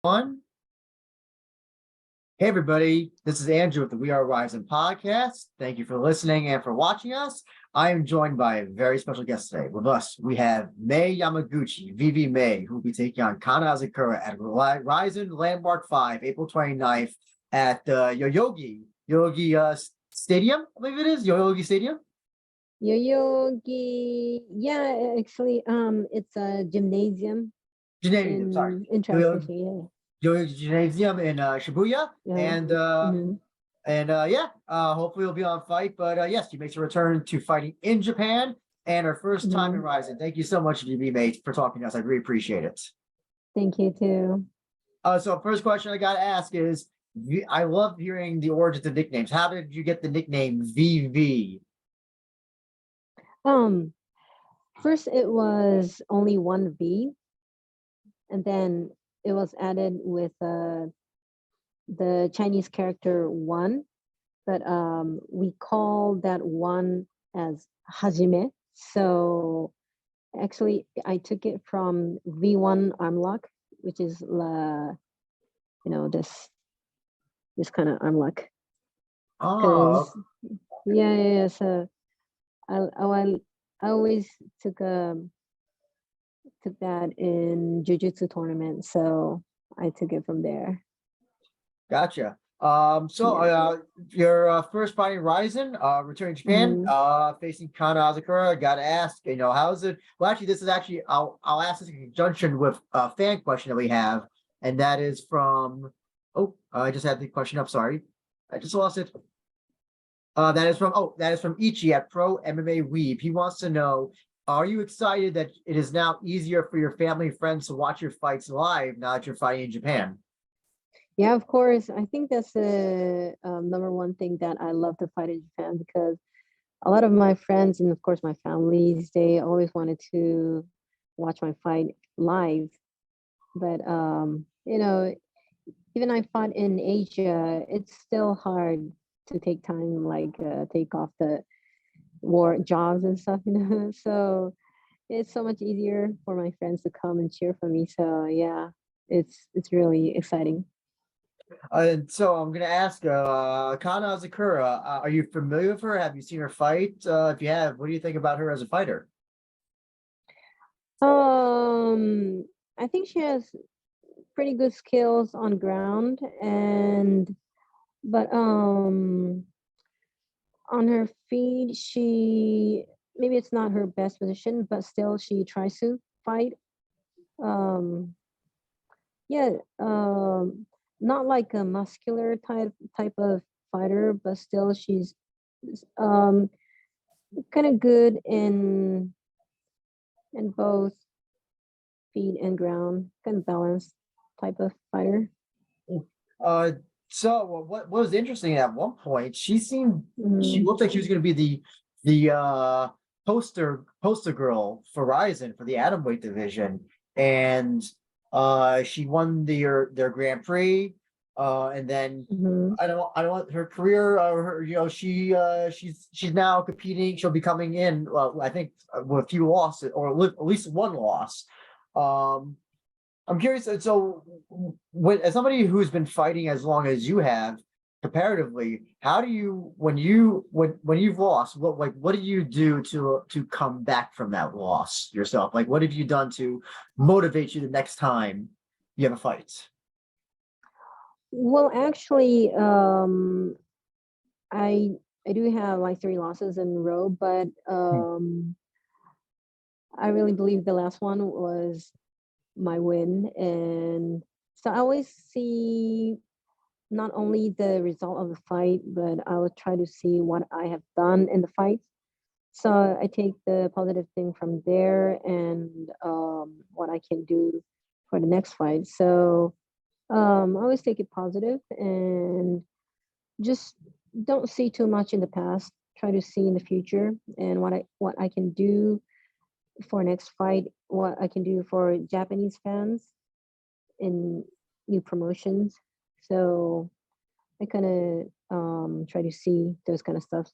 One. Hey everybody, this is Andrew with the We Are RIZIN podcast. Thank you for listening and for watching us. I am joined by a very special guest today. With us, we have Mei Yamaguchi, VV Mei, who will be taking on Kanna Asakura at RIZIN Landmark 5, April 29th at Yoyogi Stadium, I believe it is, Yoyogi Stadium? Yoyogi, yeah, actually, it's a gymnasium. Gymnasium, sorry. In Transportation, yeah. Yoyogi Gymnasium in Shibuya, hopefully we'll be on fight. But yes, she makes a return to fighting in Japan and her first time in RIZIN. Thank you so much, GB Mate, for talking to us. I really appreciate it. Thank you too. So first question I gotta ask is, I love hearing the origins of nicknames. How did you get the nickname VV? First it was only one V, and then it was added with the Chinese character one, but we call that one as Hajime. So actually I took it from V1 arm lock, which is this kind of arm lock. Oh, yeah. So I always took that in jiu-jitsu tournament, so I took it from there. Gotcha. Your first fight in RIZIN, returning to Japan, facing Kanna Asakura. I gotta ask, how's it? Well, actually, this is actually I'll ask this in conjunction with a fan question that we have, and that is from. Oh, I just had the question up. Sorry, I just lost it. That is from Ichi at Pro MMA Weeb. He wants to know, are you excited that it is now easier for your family and friends to watch your fights live now that you're fighting in Japan? Yeah, of course. I think that's the number one thing that I love to fight in Japan, because a lot of my friends and of course my families, they always wanted to watch my fight live. But even I fought in Asia, it's still hard to take time, take off the war jobs and stuff, so it's so much easier for my friends to come and cheer for me. So yeah, it's really exciting. And so I'm gonna ask, Kanna Asakura, are you familiar with her? Have you seen her fight? If you have, what do you think about her as a fighter? I think she has pretty good skills on ground, but on her feet, maybe it's not her best position, but still she tries to fight. Not like a muscular type of fighter, but still she's kind of good in both feet and ground, kind of balanced type of fighter. So what was interesting, at one point she looked like she was going to be the poster girl for RIZIN for the Atomweight division, and she won their Grand Prix, and then I don't want her career. She's now competing. She'll be coming in. I think with a few losses, or at least one loss. I'm curious. So, as somebody who's been fighting as long as you have, comparatively, how do you, when you've lost, what do you do to come back from that loss yourself? Like, what have you done to motivate you the next time you have a fight? Well, actually, I do have like 3 losses in a row, but I really believe the last one was my win, and so I always see not only the result of the fight, but I will try to see what I have done in the fight. So I take the positive thing from there, and what I can do for the next fight. So I always take it positive and just don't see too much in the past. Try to see in the future and what I can do for next fight, what I can do for Japanese fans in new promotions. So I kind of try to see those kind of stuff.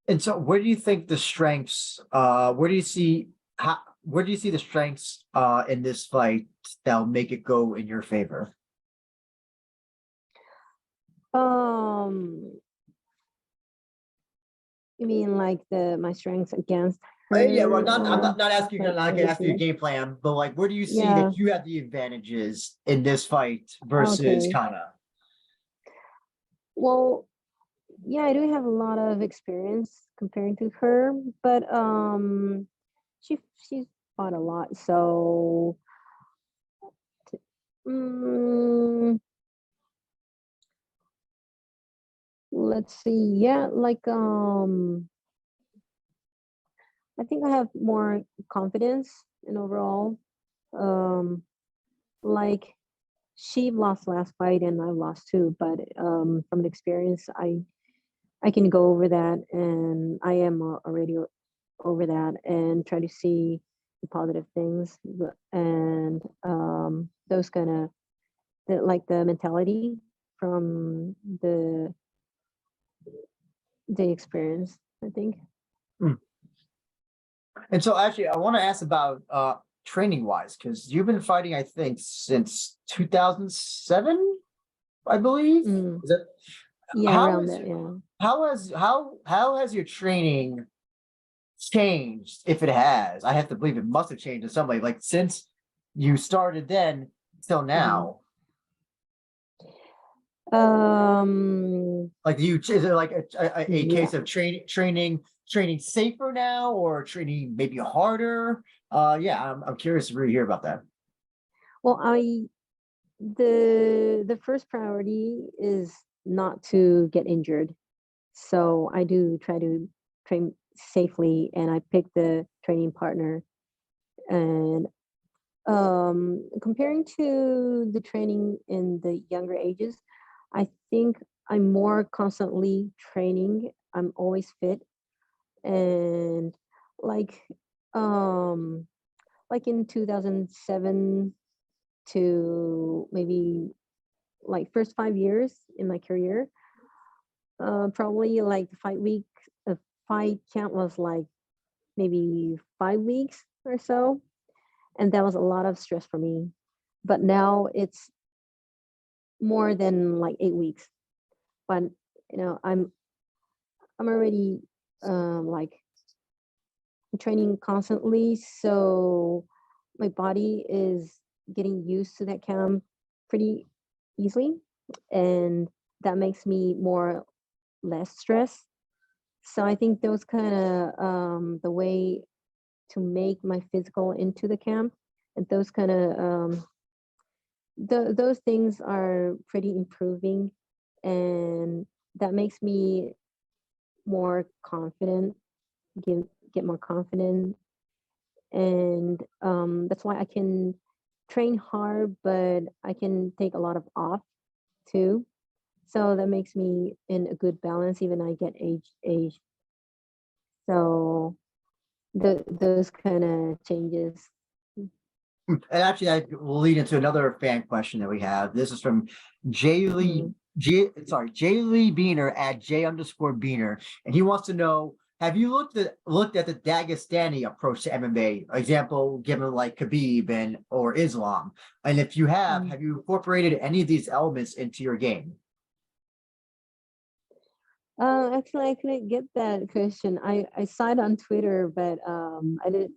And so where do you think the strengths, where do you see, where do you see the strengths in this fight that'll make it go in your favor? You mean like my strengths against Yeah, well, her? I'm not asking you, Like, not what gonna do ask you you a see? game plan, but like, where do you see Yeah. that you have the advantages in this fight versus Okay. Kanna? Well, yeah, I do have a lot of experience comparing to her, but she's fought a lot, so mm, let's see. Yeah, like I think I have more confidence in overall. Um, like she lost last fight and I lost too, but from the experience, I can go over that, and I am already over that, and try to see the positive things, and those kind of like the mentality from the experience, I think. Hmm. And so actually, I want to ask about training wise, because you've been fighting, I think, since 2007, I believe. Mm. Is that Yeah, how around is that. Yeah. how has your training changed, if it has? I have to believe it must have changed in some way, like since you started then till Mhm. now. Um, Like, is it like a yeah. case of training safer now, or training maybe harder? Yeah, I'm curious to really hear about that. Well, the first priority is not to get injured. So I do try to train safely, and I pick the training partner. And comparing to the training in the younger ages, I think I'm more constantly training. I'm always fit, and like um like in 2007 to maybe like first 5 years in my career, probably like the fight count was like maybe 5 weeks or so, and that was a lot of stress for me. But now it's more than like 8 weeks. But I'm already like training constantly, so my body is getting used to that camp pretty easily, and that makes me more less stress. So I think those kind of the way to make my physical into the camp, and those kind of those things are pretty improving, and that makes me more confident, get get more confident, and that's why I can train hard, but I can take a lot of off too. So that makes me in a good balance, even I get age. So those kind of changes. And actually, I will lead into another fan question that we have. This is from Mhm. Jay Lee Beaner at J_Beaner, and he wants to know: have you looked at the Dagestani approach to MMA? Example given like Khabib and or Islam, and if you Mm. have you incorporated any of these elements into your game? Actually, I couldn't get that question. I saw it on Twitter, but I didn't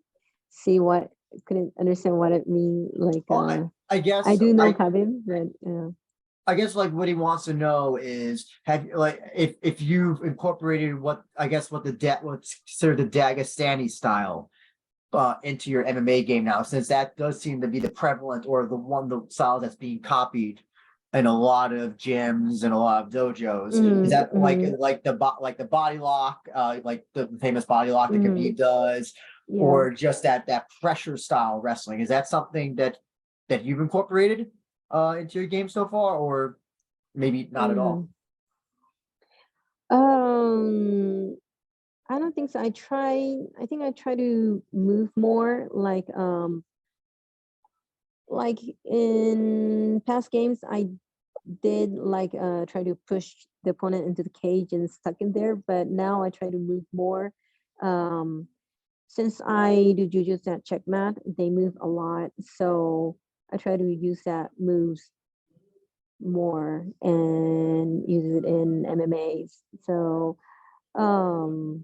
see what couldn't understand what it mean. Like Well, I I guess do know Khabib, but I guess like what he wants to know is have like if you've incorporated what I guess what's considered the Dagestani style into your MMA game now, since that does seem to be the prevalent or the style that's being copied in a lot of gyms and a lot of dojos. Is mm, that mm, like the body lock, like the famous body lock that Khabib mm, does, yeah. or just that pressure style wrestling? Is that something that you've incorporated into your game so far, or maybe not at all? Mm. Um, I don't think so. I think I try to move more like in past games I did like try to push the opponent into the cage and stuck in there, but now I try to move more. Um since I do jujitsu at checkmat, they move a lot. So I try to use that moves more and use it in MMAs. So I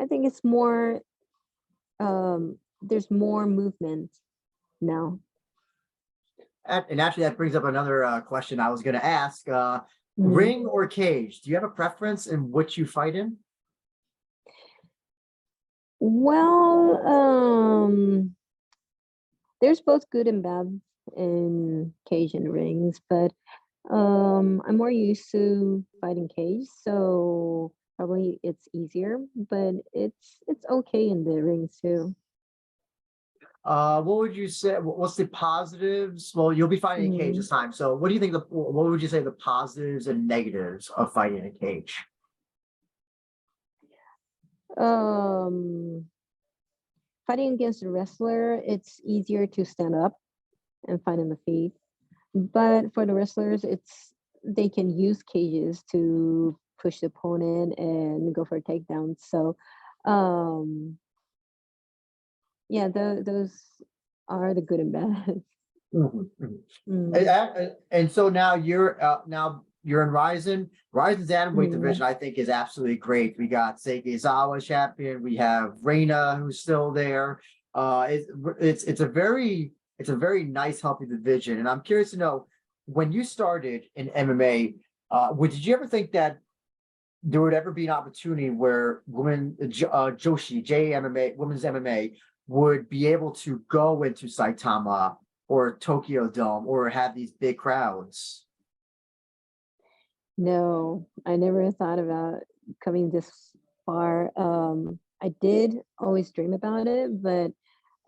think it's more there's more movement now. And actually, that brings up another question I was going to ask. Mm. Ring or cage? Do you have a preference in which you fight in? Well, there's both good and bad in cage and rings, but I'm more used to fighting cage, so probably it's easier, but it's okay in the rings too. What would you say? What's the positives? Well, you'll be fighting in a cage this time. So, what do you think? What would you say the positives and negatives of fighting in a cage? Fighting against a wrestler, it's easier to stand up and fight on the feet. But for the wrestlers, they can use cages to push the opponent and go for a takedown. So, yeah, those are the good and bad. And so now you're in Rizin. Rizin's atomweight division, I think, is absolutely great. We got Seikezawa champion. We have Rena, who's still there. It's a very nice, healthy division. And I'm curious to know, when you started in MMA, did you ever think that there would ever be an opportunity where Joshi, JMMA, women's MMA, would be able to go into Saitama or Tokyo Dome or have these big crowds? No, I never thought about coming this far. I did always dream about it, but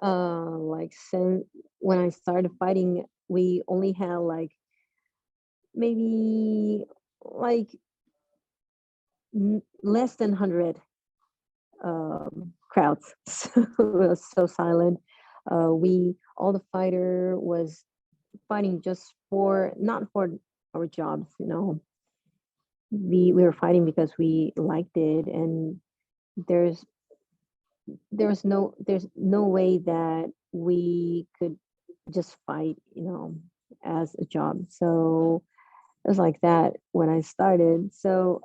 like since when I started fighting, we only had like maybe like less than 100 crowds. So it was so silent. All the fighter was fighting just not for our jobs, you know. We were fighting because we liked it, and there's no way that we could just fight, you know, as a job. So it was like that when I started. So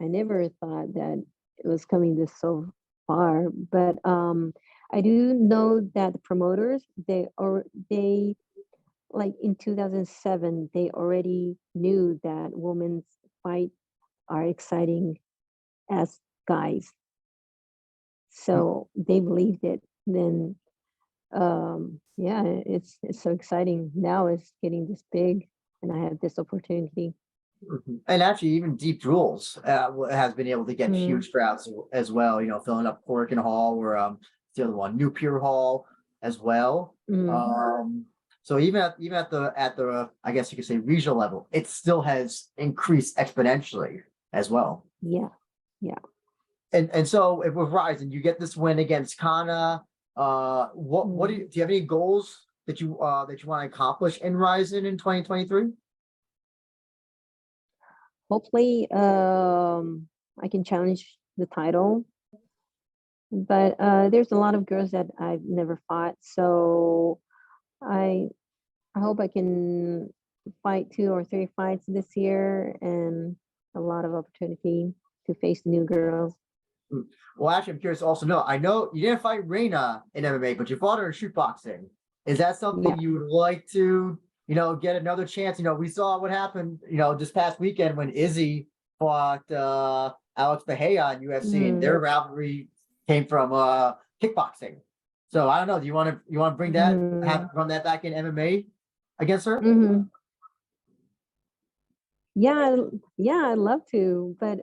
I never thought that it was coming this so far, but I do know that the promoters, they like in 2007, they already knew that women's fight are exciting as guys. So they believed it. Then yeah, it's so exciting. Now it's getting this big and I have this opportunity. And actually, even Deep Rules has been able to get huge crowds as well. You know, filling up Corkin Hall or the other one, New Pier Hall as well. So even at the I guess you could say regional level, it still has increased exponentially as well. Yeah. And so if with Rizin, you get this win against Kanna. What do you have any goals that you want to accomplish in Rizin in 2023? Hopefully, I can challenge the title. But there's a lot of girls that I've never fought, so I hope I can fight 2 or 3 fights this year and a lot of opportunity to face new girls. Well, actually, I'm curious to also know. I know you didn't fight Rena in MMA, but you fought her in shoot boxing. Is that something you would like to, you know, get another chance? You know, we saw what happened, you know, this past weekend when Izzy fought Alex Bahia in UFC, and their rivalry came from kickboxing. So I don't know. Do you want to bring that, run that back in MMA against her? Yeah, I'd love to, but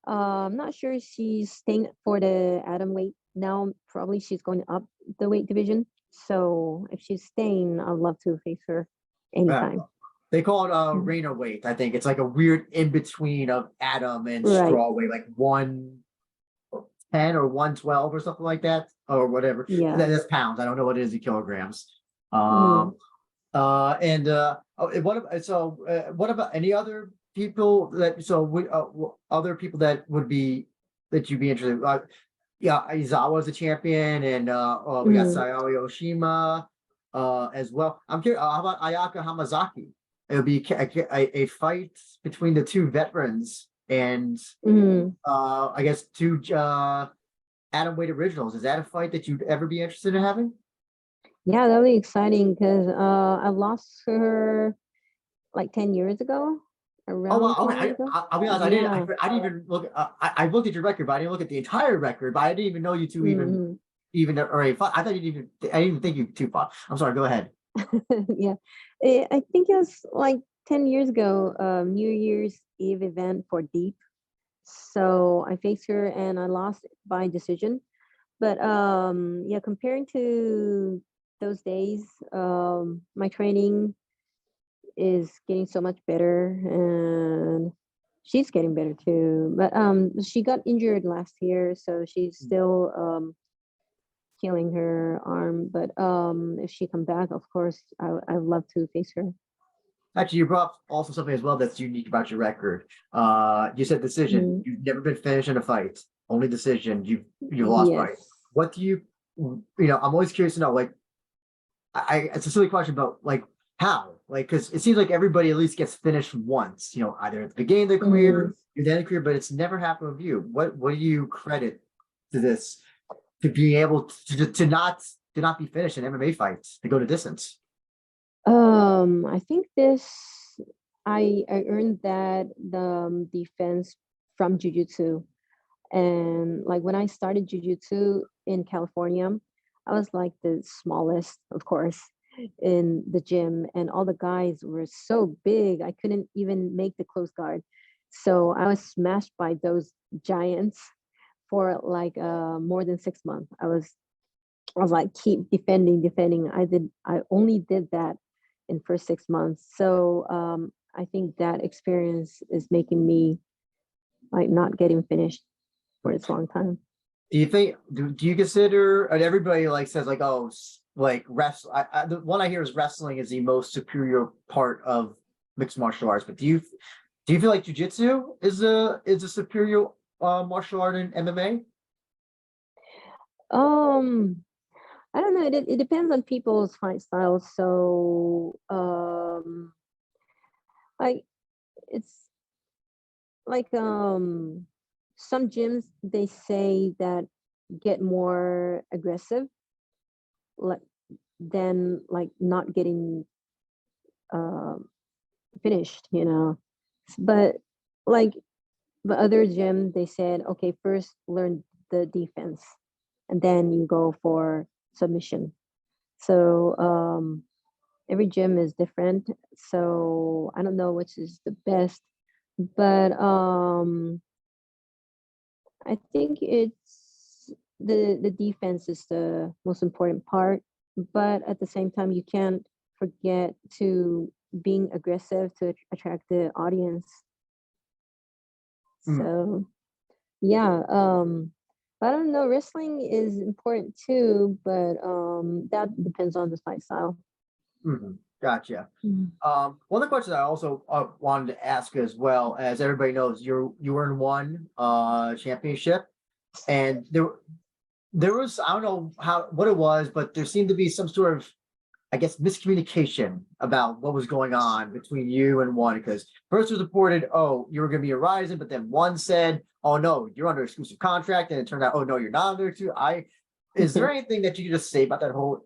I'm not sure she's staying for the atomweight now. Probably she's going up the weight division. So if she's staying, I'd love to face her anytime. They call it Rena weight. I think it's like a weird in between of atom and straw weight, like 110 or 112 or something like that, or whatever. Yeah, that's pounds. I don't know what it is in kilograms. What about any other people that other people that you'd be interested in? yeah, Aizawa's a champion, and we got Mm, Sayori Oshima as well. I'm curious, how about Ayaka Hamazaki? It'll be a fight between the two veterans and mm. I guess two Atomweight originals. Is that a fight that you'd ever be interested in having? Yeah, that'll be exciting because I lost her like 10 years ago, Oh wow! around Okay, 10 years ago. I'll be honest. Yeah. I didn't even look. I looked at your record, but I didn't look at the entire record. But I didn't even know you two Mhm. even already fought. I thought you didn't even. I didn't even think you two fought. I'm sorry. Go ahead. Yeah. I think it was like 10 years ago, New Year's Eve event for Deep. So I faced her and I lost by decision. But yeah, comparing to those days, my training is getting so much better and she's getting better too. But she got injured last year, so she's still healing her arm. But if she come back, of course, I'd love to face her. Actually, you brought up also something as well that's unique about your record. You said decision. Mm, You've never been finished in a fight. Only decision. You've lost yes. fights. What do I'm always curious to know. Like, it's a silly question, but like, how? Like, because it seems like everybody at least gets finished once. Either at the beginning of their Mm. career, or the end of their career, but it's never happened with you. What do you credit to this? To being able to not be finished in MMA fights, to go to distance. I think I earned that the defense from jujitsu. And like when I started jujitsu in California, I was like the smallest, of course, in the gym, and all the guys were so big, I couldn't even make the close guard. So I was smashed by those giants for like more than 6 months. I was like keep defending. I only did that in first 6 months. So I think that experience is making me like not getting finished for this long time. Do you think? Do you consider? And everybody like says like, oh, like the one I hear is wrestling is the most superior part of mixed martial arts. But do you feel like jujitsu is a superior martial art in MMA? Um, I don't know. It depends on people's fight styles. So like it's like some gyms they say that get more aggressive, like than like not getting uh, finished, But like the other gym, they said, okay, first learn the defense, and then you go for submission. So every gym is different. So I don't know which is the best, but I think it's the defense is the most important part. But at the same time, you can't forget to being aggressive to attract the audience. Mm, So yeah, I don't know. Wrestling is important too, but that depends on the fight style. gotcha. Mm. One of the questions I also wanted to ask as well, as everybody knows, you were in one championship, and there was, I don't know what it was, but there seemed to be some sort of, I guess, miscommunication about what was going on between you and one. Because first it was reported, oh, you were going to be a Rizin, but then one said, oh no, you're under exclusive contract, and it turned out, oh no, you're not under exclusive. Is there anything that you could just say about that whole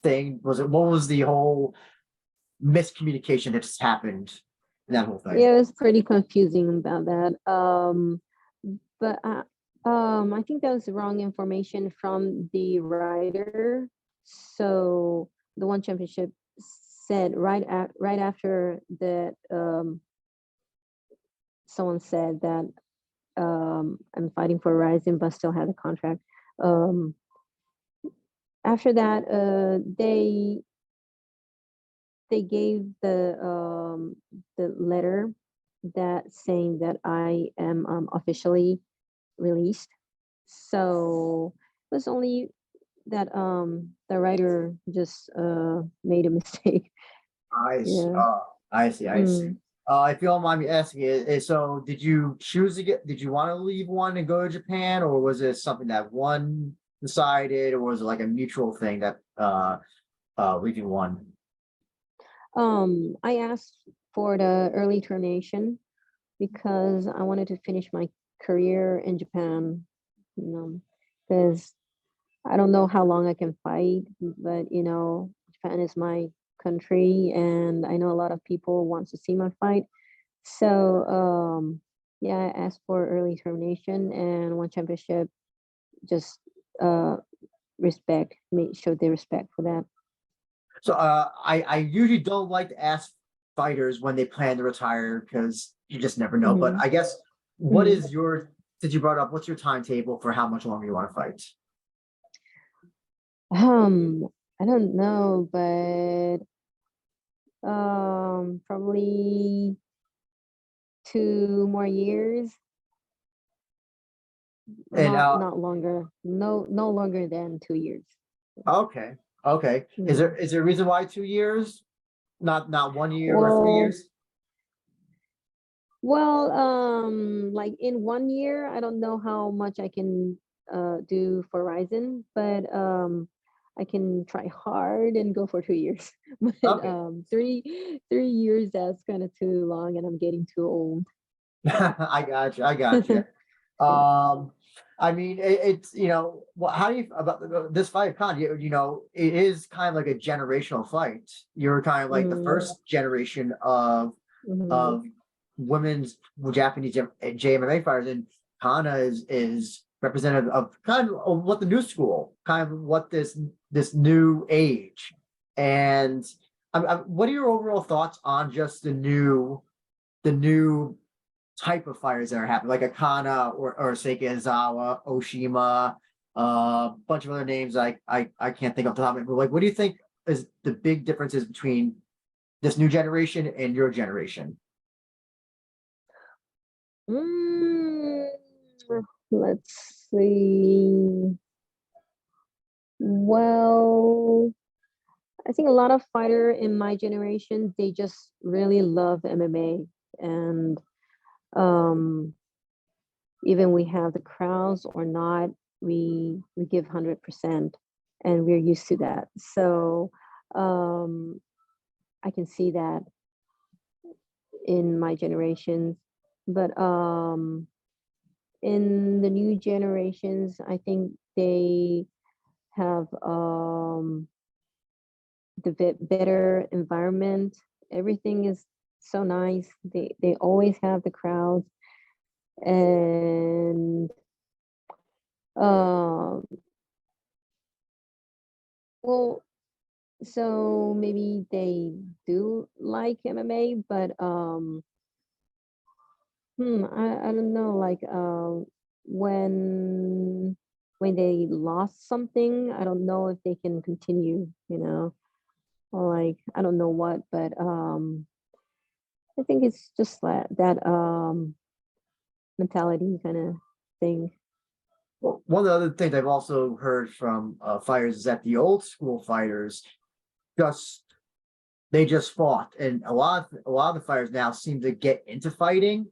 thing? What was the whole miscommunication that just happened in that whole thing? Yeah, it was pretty confusing about that. But I think that was the wrong information from the writer. So the one championship said right after that, someone said that I'm fighting for Rising, but still had a contract. Um, After that, they gave the letter that saying that I am officially released. So it was only that the writer just made a mistake. I see. Yeah. Oh, I see. I see. Mm. If you don't mind me asking, so did you choose to did you want to leave one and go to Japan, or was it something that one decided, or was it like a mutual thing that leaving one? I asked for the early termination because I wanted to finish my career in Japan, because I don't know how long I can fight, but Japan is my country, and I know a lot of people want to see my fight. So yeah, I asked for early termination, and one championship just showed their respect for that. So I usually don't like to ask fighters when they plan to retire because you just never know. But I guess what is your, since you brought up, what's your timetable for how much longer you want to fight? I don't know, but probably 2 more years. And Not longer. No longer than 2 years. Okay. Is there a reason why 2 years? Not 1 year or 3 years? Well, like in 1 year, I don't know how much I can do for Rizin, but I can try hard and go for 2 years. But Okay. 3 years, that's kind of too long, and I'm getting too old. I got you. I mean, it's how do you about this fight, Con? It is kind of like a generational fight. You're kind of like the first generation of women's Japanese JMMA fighters, and Kanna is representative of kind of what the new school, kind of what this new age, and what are your overall thoughts on just the new type of fires that are happening, like Akana or Seikezawa, Oshima, a bunch of other names I can't think of the top of it, but like, what do you think is the big differences between this new generation and your generation? Let's see. Well, I think a lot of fighter in my generation, they just really love MMA, and even we have the crowds or not, we give 100%, and we're used to that. So I can see that in my generations, but in the new generations, I think they have the better environment. Everything is so nice. They always have the crowds, and well, so maybe they do like MMA, but I don't know, like when they lost something, I don't know if they can continue, or like I don't know what, but I think it's just that mentality kind of thing. Well, one of the other things I've also heard from fighters is that the old school fighters just they just fought, and a lot of the fighters now seem to get into fighting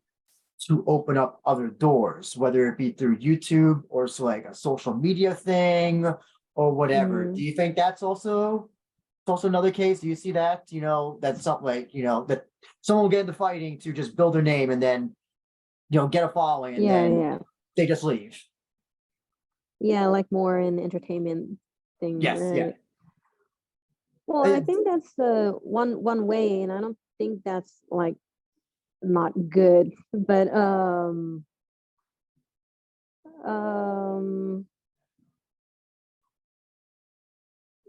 to open up other doors, whether it be through YouTube or so like a social media thing or whatever. Do you think that's also another case? Do you see that? That's something like, that someone will get into fighting to just build their name and then, get a following and then they just leave. Yeah, like more an entertainment thing. Yes, right? yeah. Well, I think that's the one way, and I don't think that's like not good, but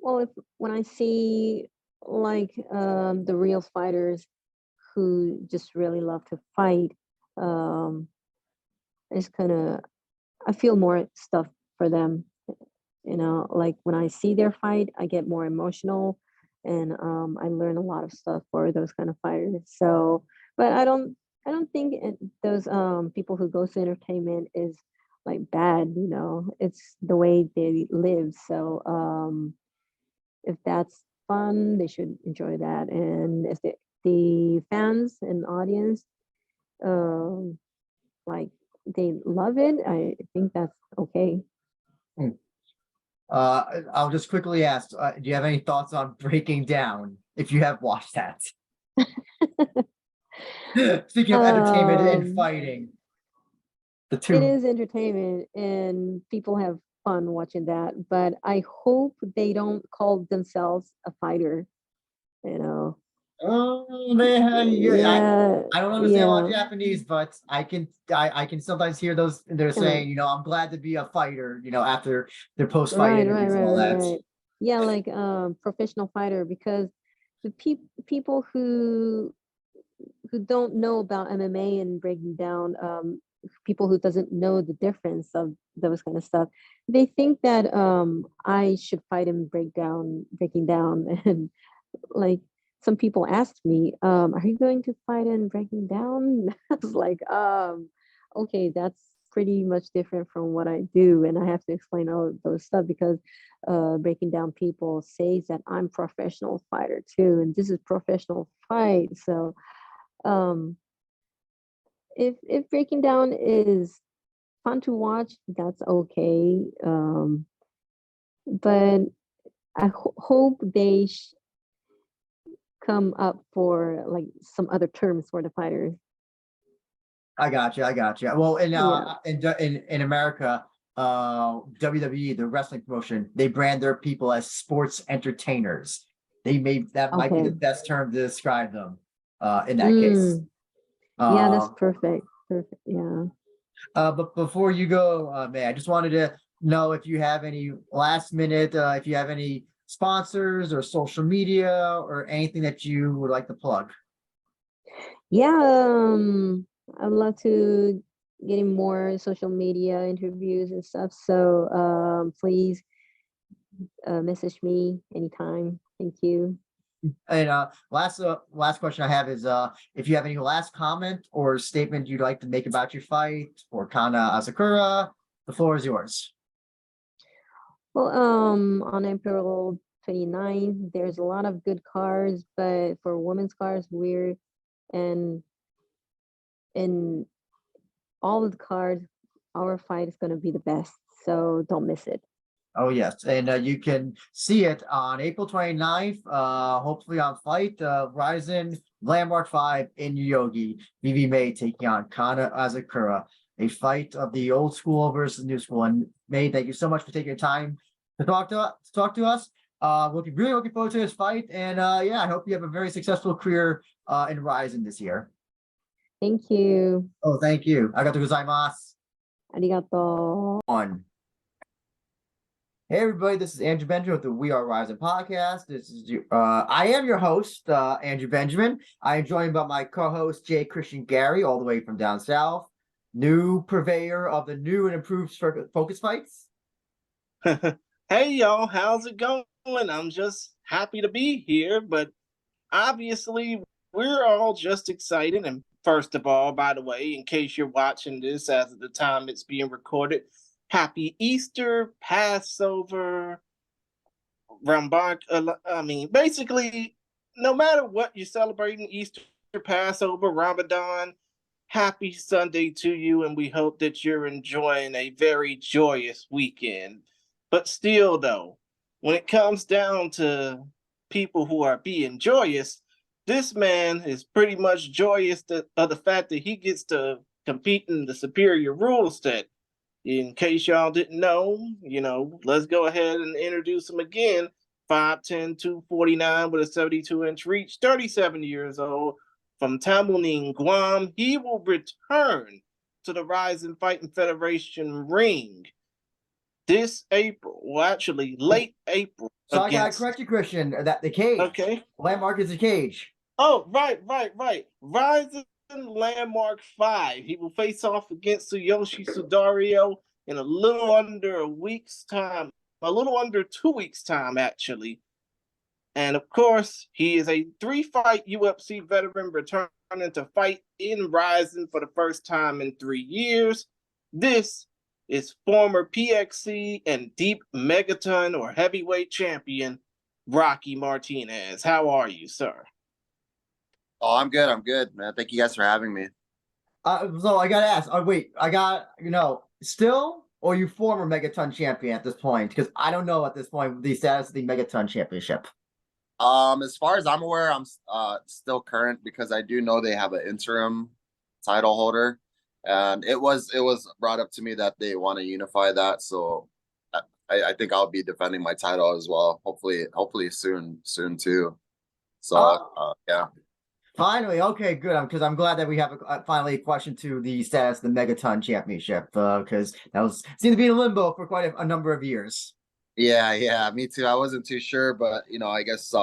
well, when I see like the real fighters who just really love to fight, it's kind of, I feel more stuff for them. Like when I see their fight, I get more emotional, and I learn a lot of stuff for those kind of fighters. So, but I don't think those people who go to entertainment is like bad. It's the way they live. So if that's fun, they should enjoy that, and if the fans and audience, like they love it, I think that's okay. I'll just quickly ask, do you have any thoughts on Breaking Down, if you have watched that? Speaking of entertainment and fighting, the two. It is entertainment and people have fun watching that, but I hope they don't call themselves a fighter, you know. Oh man, Yeah, I don't understand a lot of yeah, Japanese, but I can sometimes hear those. They're saying, you know, I'm glad to be a fighter, you know, after their post-fight right, interviews and all that. right. Yeah, like professional fighter, because the people who don't know about MMA and breaking down, people who doesn't know the difference of those kind of stuff, they think that I should fight in breaking down, and like some people asked me, are you going to fight in breaking down? I was like, okay, that's pretty much different from what I do, and I have to explain all of those stuff because breaking down people says that I'm professional fighter too, and this is professional fight. So if breaking down is fun to watch, that's okay. But I hope they come up for like some other terms for the fighters. I got you. Well, Yeah. in America, WWE, the wrestling promotion, they brand their people as sports entertainers. That might be the Okay. best term to describe them in that case. Yeah, that's perfect. Perfect. Yeah. But before you go, May, I just wanted to know if you have any last minute, if you have any sponsors or social media or anything that you would like to plug. Yeah. I'd love to getting more social media interviews and stuff. So please message me anytime. Thank you. And last question I have is if you have any last comment or statement you'd like to make about your fight or Kanna Asakura, the floor is yours. Well, on April 29th, there's a lot of good cars, but for women's cars, we're and in all of the cards, our fight is going to be the best. So don't miss it. Oh, yes. And you can see it on April 29th, hopefully on Fight, RIZIN Landmark 5 in Yogi. Vivi Mei taking on Kanna Asakura, a fight of the old school versus new school. And Mei, thank you so much for taking your time to talk to us. Really looking forward to this fight. And yeah, I hope you have a very successful career in RIZIN this year. Thank you. Oh, thank you. Arigatou gozaimasu. Arigato. Hey everybody, this is Andrew Benjamin with the We Are RIZIN podcast. This is I am your host, Andrew Benjamin. I am joined by my co-host Jay Christian Gary, all the way from down south, new purveyor of the new and improved focus fights. Hey y'all, how's it going? I'm just happy to be here, but obviously we're all just excited. And first of all, by the way, in case you're watching this as of the time it's being recorded, Happy Easter, Passover, Ramban. I mean, basically, no matter what you're celebrating, Easter, Passover, Ramadan, happy Sunday to you, and we hope that you're enjoying a very joyous weekend. But still, though, when it comes down to people who are being joyous, this man is pretty much joyous of the fact that he gets to compete in the superior rule set. In case y'all didn't know, let's go ahead and introduce him again. 5'10", 249 with a 72-inch reach, 37 years old, from Tamuning, Guam. He will return to the RIZIN Fighting Federation ring this April. Well, actually, late April. So I gotta correct you, Christian, that the cage. Okay. Landmark is the cage. Oh, right. RIZIN Landmark 5. He will face off against Tsuyoshi Sudario in a little under a week's time, a little under 2 weeks' time, actually. And of course, he is a 3-fight UFC veteran returning to fight in RIZIN for the first time in 3 years. This is former PXC and DEEP Megaton or heavyweight champion, Roque Martinez. How are you, sir? Oh, I'm good. I'm good, man. Thank you guys for having me. So I gotta ask. Oh, wait, still or you former Megaton champion at this point? Because I don't know at this point the status of the Megaton championship. As far as I'm aware, I'm still current because I do know they have an interim title holder, and it was brought up to me that they want to unify that. So I think I'll be defending my title as well. Hopefully soon too. So yeah. Finally, okay, good. Because I'm glad that we have finally a question to the status of the Megaton Championship. Because that seemed to be in limbo for quite a number of years. Yeah, me too. I wasn't too sure, but I guess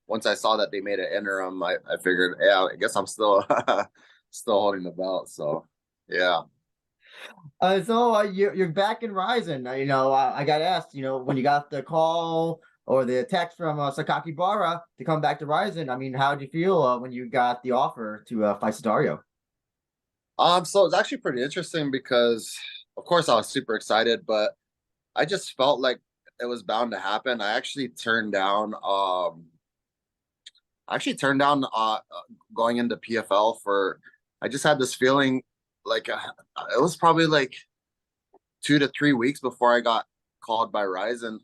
once I saw that they made an interim, I figured, yeah, I guess I'm still still holding the belt. So yeah. So you're back in Rizin. I got asked, when you got the call or the text from Sakaki Bara to come back to Rizin. I mean, how did you feel when you got the offer to fight Sudario? So it's actually pretty interesting because, of course, I was super excited, but I just felt like it was bound to happen. I actually turned down going into PFL for. I just had this feeling like it was probably like 2 to 3 weeks before I got called by Rizin.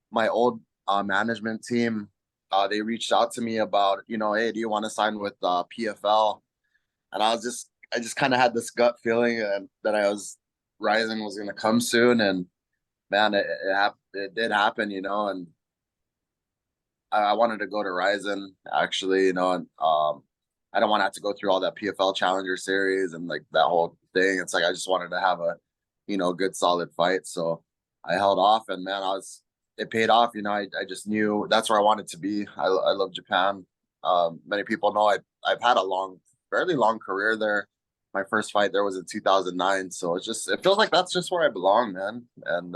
My old management team, they reached out to me about, hey, do you want to sign with PFL? And I just kind of had this gut feeling that Rizin was going to come soon, and man, it did happen, and I wanted to go to Rizin actually, and I don't want to have to go through all that PFL Challenger Series and like that whole thing. It's like I just wanted to have a, good solid fight. So I held off, and man, it paid off. I just knew that's where I wanted to be. I love Japan. Many people know I've had a fairly long career there. My first fight there was in 2009, so it feels like that's just where I belong, man. And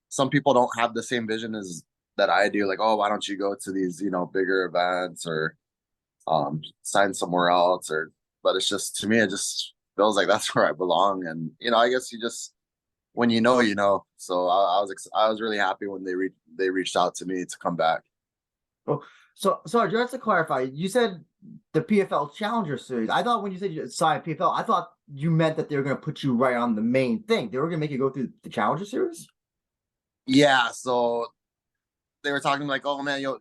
some people don't have the same vision as that I do. Like, oh, why don't you go to these bigger events or sign somewhere else? But it's just, to me, it just feels like that's where I belong. And I guess you just, when you know. So I was really happy when they reached out to me to come back. Oh, so sorry, just to clarify, you said the PFL Challenger Series. I thought when you said you signed PFL, I thought you meant that they were going to put you right on the main thing. They were going to make you go through the Challenger Series. Yeah, so they were talking like, oh man, you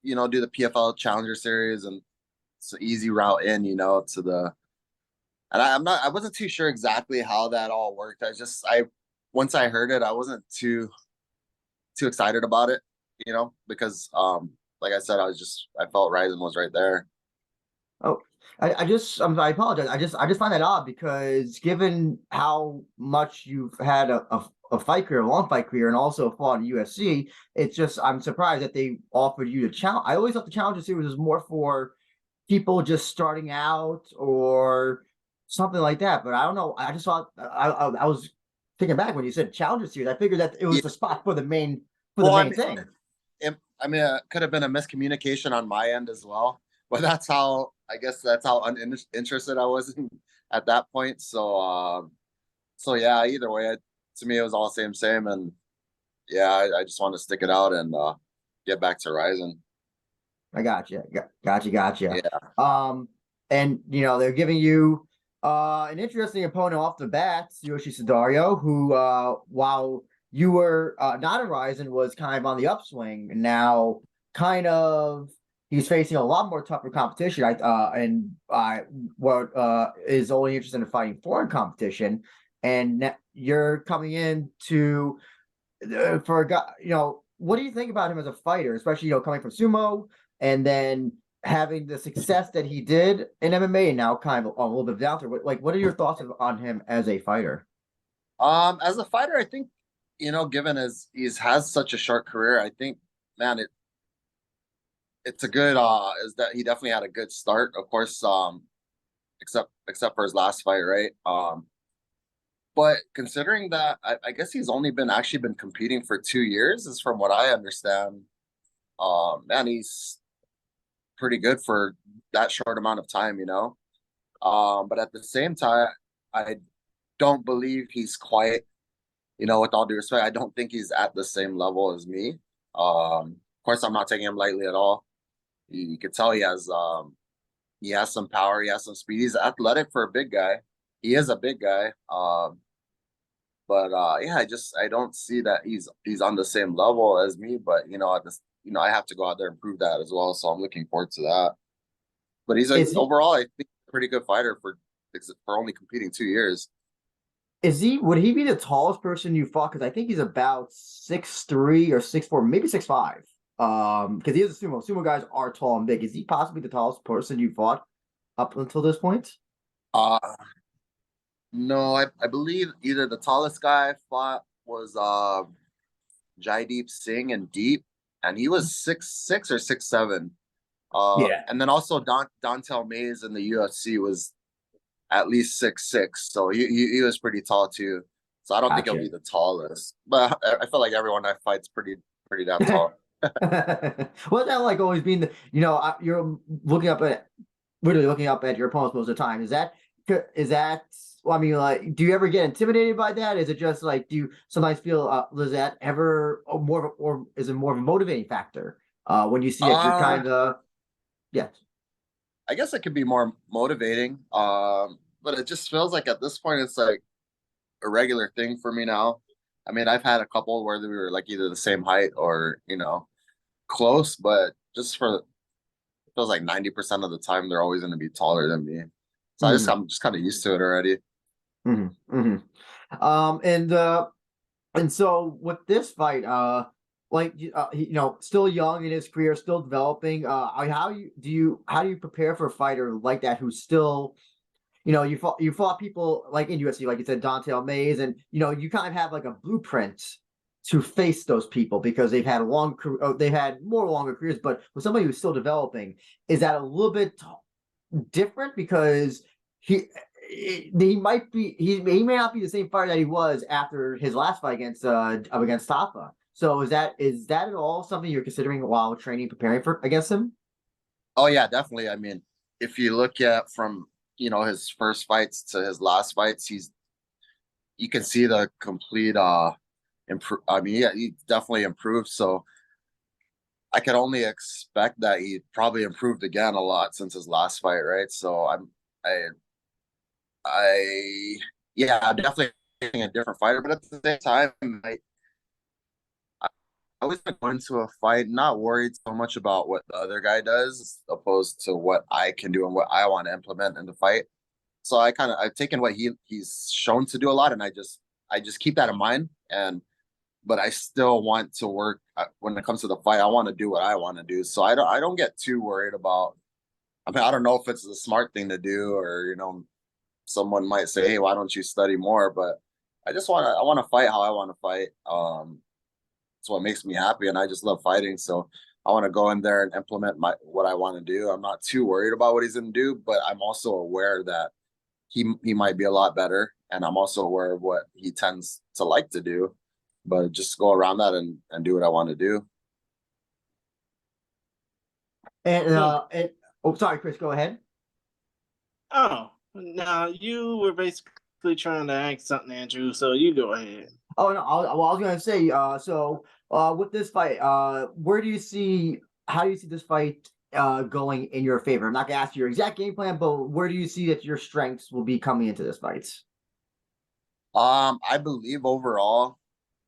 do the PFL Challenger Series, and it's an easy route in, to the. And I wasn't too sure exactly how that all worked. Once I heard it, I wasn't too excited about it, because like I said, I felt Rizin was right there. Oh, I apologize. I just find that odd because given how much you've had a fight career, a long fight career, and also fought in UFC, I'm surprised that they offered you the challenge. I always thought the Challenger Series was more for people just starting out or something like that. But I don't know. I just thought I was thinking back when you said Challenger Series. I figured that it was the spot for the main thing. It could have been a miscommunication on my end as well, but that's how uninterested I was at that point. So yeah, either way, to me it was all same, and yeah, I just wanted to stick it out and get back to Rizin. I gotcha. Yeah. And they're giving you an interesting opponent off the bat, Tsuyoshi Sudario, who while you were not in Rizin, was kind of on the upswing, and now he's facing a lot more tougher competition. Is only interested in fighting foreign competition, and you're coming in to for a guy. What do you think about him as a fighter, especially coming from sumo and then having the success that he did in MMA, and now kind of a little bit down there? What are your thoughts on him as a fighter? As a fighter, I think given he's has such a short career, I think, man, it's a good is that he definitely had a good start, of course, except for his last fight, right? But considering that, I guess he's only been competing for 2 years, is from what I understand. Man, he's pretty good for that short amount of time, but at the same time, I don't believe he's quite, with all due respect, I don't think he's at the same level as me. Of course, I'm not taking him lightly at all. You could tell he has some power, he has some speed. He's athletic for a big guy. He is a big guy. But yeah, I don't see that he's on the same level as me. But I have to go out there and prove that as well. So I'm looking forward to that. But he's overall, I think, a pretty good fighter for only competing 2 years. Would he be the tallest person you fought? Because I think he's about 6'3" or 6'4", maybe 6'5". Because he is a sumo. Sumo guys are tall and big. Is he possibly the tallest person you fought up until this point? No, I believe either the tallest guy I fought was Jaideep Singh and Deep, and he was 6'6" or 6'7". Yeah. And then also Dontel Mays in the UFC was at least 6'6", so he was pretty tall too. So I don't think he'll be the tallest, but I feel like everyone I fight's pretty damn tall. What's that like always being you're looking up at your opponents most of the time? Is that well, I mean, like, do you ever get intimidated by that? Is it just like, do you sometimes feel is that ever or is it more of a motivating factor when you see it? You're kind of I guess it could be more motivating, but it just feels like at this point it's like a regular thing for me now. I mean, I've had a couple where we were like either the same height or close, but it feels like 90% of the time they're always going to be taller than me. So I'm just kind of used to it already. And so with this fight, still young in his career, still developing. How do you prepare for a fighter like that who's still, you fought people like in UFC, like you said, Dontel Mays, and you kind of have like a blueprint to face those people because they've had more longer careers. But with somebody who's still developing, is that a little bit different because he may not be the same fighter that he was after his last fight against Tafa. So is that at all something you're considering while preparing against him? Oh yeah, definitely. I mean, if you look at from his first fights to his last fights, you can see the complete improve. I mean, yeah, he definitely improved. So I could only expect that he probably improved again a lot since his last fight, right? So I'm definitely a different fighter, but at the same time, I was going into a fight not worried so much about what the other guy does, opposed to what I can do and what I want to implement in the fight. So I've taken what he's shown to do a lot, and I just keep that in mind. But I still want to work when it comes to the fight. I want to do what I want to do, so I don't get too worried about. I mean, I don't know if it's the smart thing to do, or someone might say, "Hey, why don't you study more?" But I want to fight how I want to fight. It's what makes me happy, and I just love fighting. So I want to go in there and implement what I want to do. I'm not too worried about what he's going to do, but I'm also aware that he might be a lot better, and I'm also aware of what he tends to like to do. But just go around that and do what I want to do. And sorry, Chris, go ahead. Oh, now you were basically trying to ask something, Andrew. So you go ahead. Oh no, I was going to say. So with this fight, how do you see this fight going in your favor? I'm not going to ask you your exact game plan, but where do you see that your strengths will be coming into this fight? I believe overall,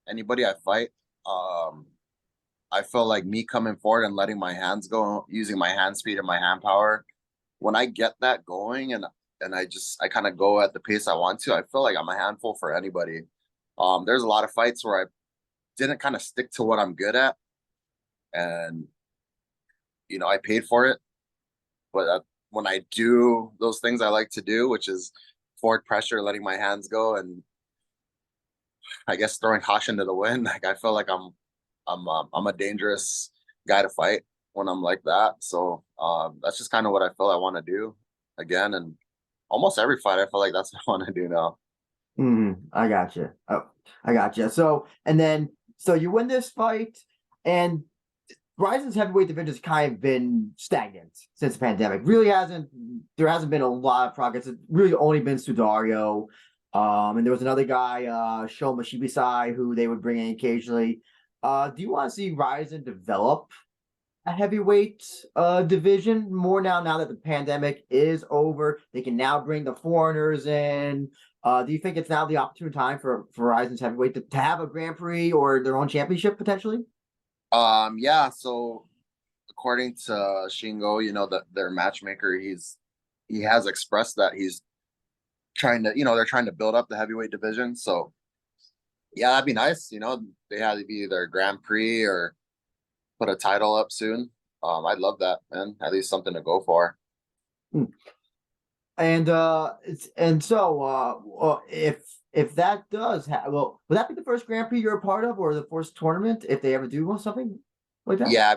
anybody I fight, I feel like me coming forward and letting my hands go, using my hand speed and my hand power. When I get that going and I kind of go at the pace I want to, I feel like I'm a handful for anybody. There's a lot of fights where I didn't kind of stick to what I'm good at, and I paid for it. But when I do those things I like to do, which is forward pressure, letting my hands go, and I guess throwing caution to the wind, like I feel like I'm a dangerous guy to fight when I'm like that. So that's just kind of what I feel I want to do again, and almost every fight I feel like that's what I want to do now. I got you. Oh, I got you. So you win this fight, and RIZIN's heavyweight division has kind of been stagnant since the pandemic. There hasn't been a lot of progress. It's really only been Sudario. And there was another guy, Shoma Shibisai, who they would bring in occasionally. Do you want to see RIZIN develop a heavyweight division more now that the pandemic is over? They can now bring the foreigners in. Do you think it's now the opportune time for Rizin's heavyweight to have a Grand Prix or their own championship potentially? Yeah, so according to Shingo, you know, their matchmaker, he has expressed that he's trying to, you know, they're trying to build up the heavyweight division. So yeah, that'd be nice. You know, they had to be either Grand Prix or put a title up soon. I'd love that, man. At least something to go for. And if that does well, would that be the first Grand Prix you're a part of, or the first tournament if they ever do something like that? Yeah,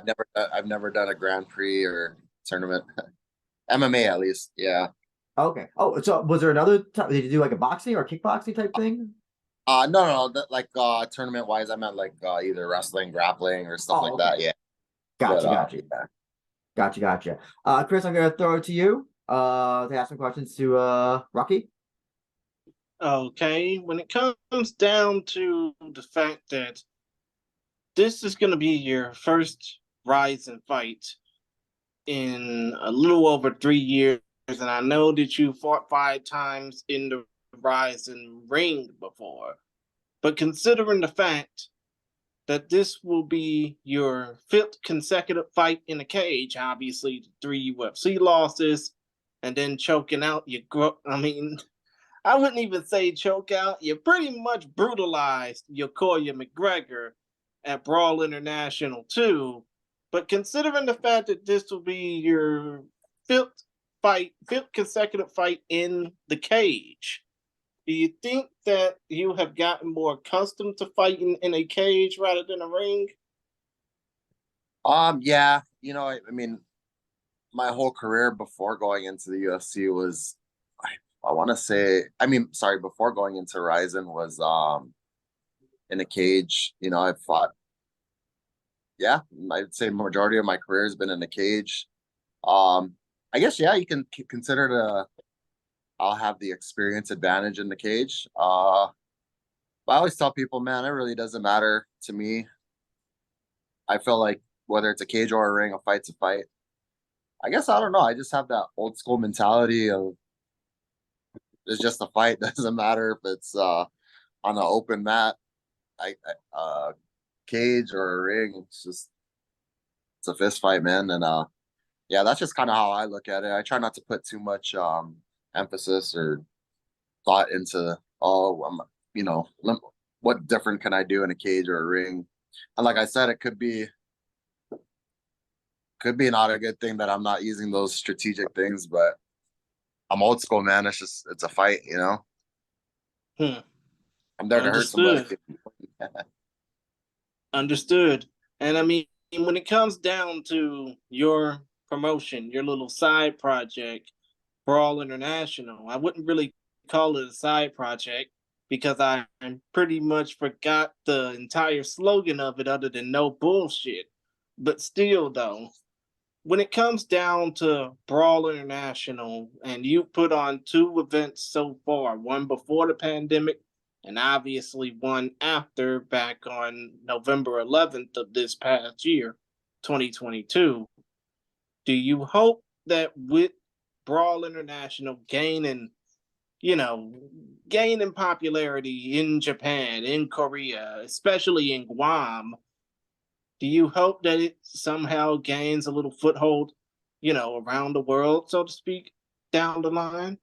I've never done a Grand Prix or tournament. MMA at least, yeah. Okay. Oh, so was there another time? Did you do like a boxing or kickboxing type thing? No, like tournament wise, I meant like either wrestling, grappling, or stuff like that. Yeah. Gotcha. Gotcha. Chris, I'm gonna throw it to you. To ask some questions to Rocky. Okay, when it comes down to the fact that this is going to be your first Rizin fight in a little over 3 years, and I know that you fought 5 times in the Rizin ring before, but considering the fact that this will be your 5th consecutive fight in a cage, obviously 3 UFC losses, and then choking out I wouldn't even say choke out. You pretty much brutalized Yokoya McGregor at BRAWL International too. But considering the fact that this will be your 5th consecutive fight in the cage, do you think that you have gotten more accustomed to fighting in a cage rather than a ring? Yeah, you know, I mean, my whole career before going into the UFC was, I want to say, before going into Rizin was in a cage. You know, I fought. Yeah, I'd say majority of my career has been in a cage. I guess yeah, you can consider I'll have the experience advantage in the cage. But I always tell people, man, it really doesn't matter to me. I feel like whether it's a cage or a ring, a fight's a fight. I guess I don't know. I just have that old school mentality of it's just a fight. Doesn't matter if it's on an open mat, cage or a ring. It's a fist fight, man. And yeah, that's just kind of how I look at it. I try not to put too much emphasis or thought into you know, what different can I do in a cage or a ring. And like I said, it could be not a good thing that I'm not using those strategic things, but I'm old school, man. It's a fight, you know. I'm there to hurt somebody. Understood. And I mean, when it comes down to your promotion, your little side project, BRAWL International, I wouldn't really call it a side project because I pretty much forgot the entire slogan of it other than no bullshit. But still, though, when it comes down to BRAWL International, and you put on 2 events so far, one before the pandemic and obviously one after, back on November 11th of this past year, 2022, do you hope that with BRAWL International gaining popularity in Japan, in Korea, especially in Guam, do you hope that it somehow gains a little foothold, around the world, so to speak, down the line?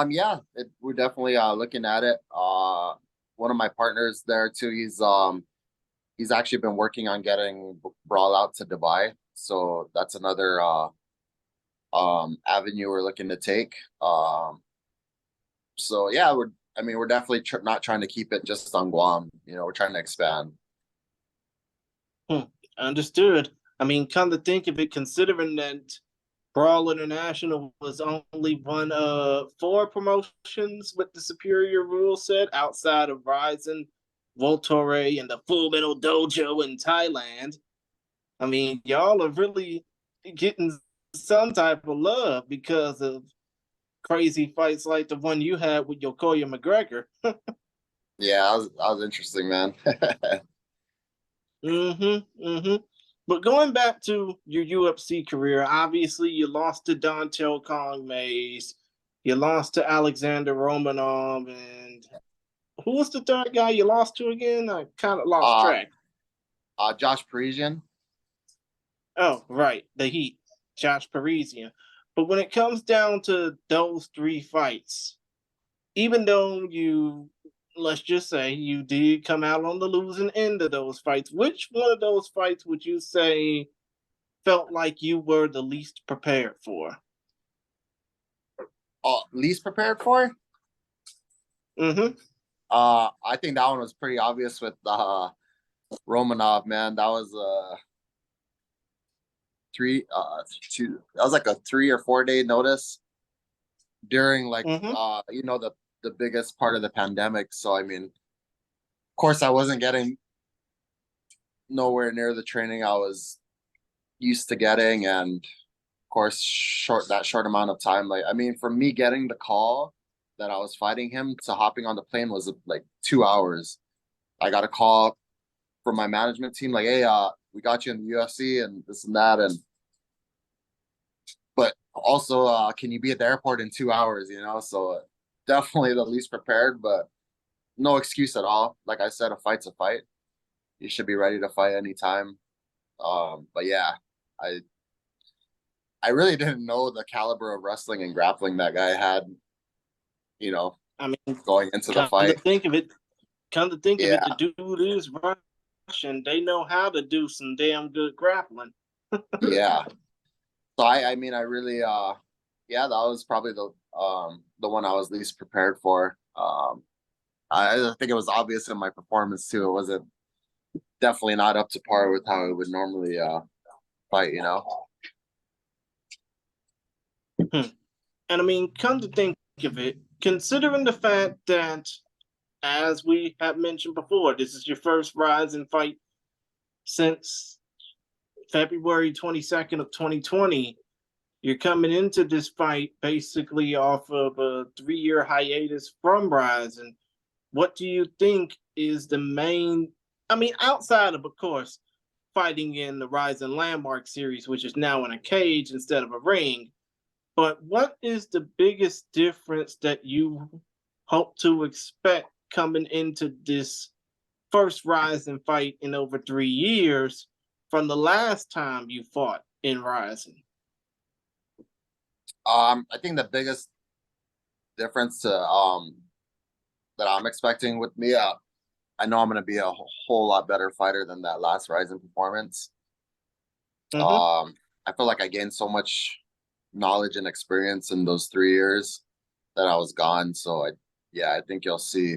Yeah, we're definitely looking at it. One of my partners there too, he's actually been working on getting BRAWL out to Dubai. So that's another avenue we're looking to take. So yeah, we're definitely not trying to keep it just on Guam. You know, we're trying to expand. Understood. I mean, come to think of it, considering that BRAWL International was only one of 4 promotions with the superior rule set outside of Rizin, Voltore, and the Full Metal Dojo in Thailand. I mean, y'all are really getting some type of love because of crazy fights like the one you had with Yokoya McGregor. Yeah, that was interesting, man. But going back to your UFC career, obviously you lost to Dontel Kong Mays, you lost to Alexander Romanov, and who was the third guy you lost to again? I kind of lost track. Josh Parisian. Oh, right, the Heat, Josh Parisian. But when it comes down to those three fights, even though you, let's just say, you did come out on the losing end of those fights, which one of those fights would you say felt like you were the least prepared for? Least prepared for? Mm-hmm. I think that one was pretty obvious with Romanov, man. That was that was like a 3 or 4 day notice during like you know, the biggest part of the pandemic. So I mean, of course I wasn't getting nowhere near the training I was used to getting, and of course that short amount of time, like I mean, for me getting the call that I was fighting him to hopping on the plane was like 2 hours. I got a call from my management team like, hey, we got you in the UFC and this and that, and but also can you be at the airport in 2 hours, you know? So definitely the least prepared, but no excuse at all. Like I said, a fight's a fight. You should be ready to fight anytime. But yeah, I really didn't know the caliber of wrestling and grappling that guy had, you know, I mean, going into the fight. Come to think of it, the dude is Russian. They know how to do some damn good grappling. Yeah. So I mean, I really that was probably the one I was least prepared for. I think it was obvious in my performance too. It wasn't definitely not up to par with how I would normally fight, you know. And I mean, come to think of it, considering the fact that, as we have mentioned before, this is your first RIZIN fight since February 22nd of 2020. You're coming into this fight basically off of a 3-year hiatus from RIZIN. What do you think is the main, I mean, outside of course, fighting in the RIZIN Landmark series, which is now in a cage instead of a ring, but what is the biggest difference that you hope to expect coming into this first RIZIN fight in over 3 years from the last time you fought in RIZIN? I think the biggest difference to that I'm expecting with me, I know I'm going to be a whole lot better fighter than that last RIZIN performance. I feel like I gained so much knowledge and experience in those 3 years that I was gone. So I think you'll see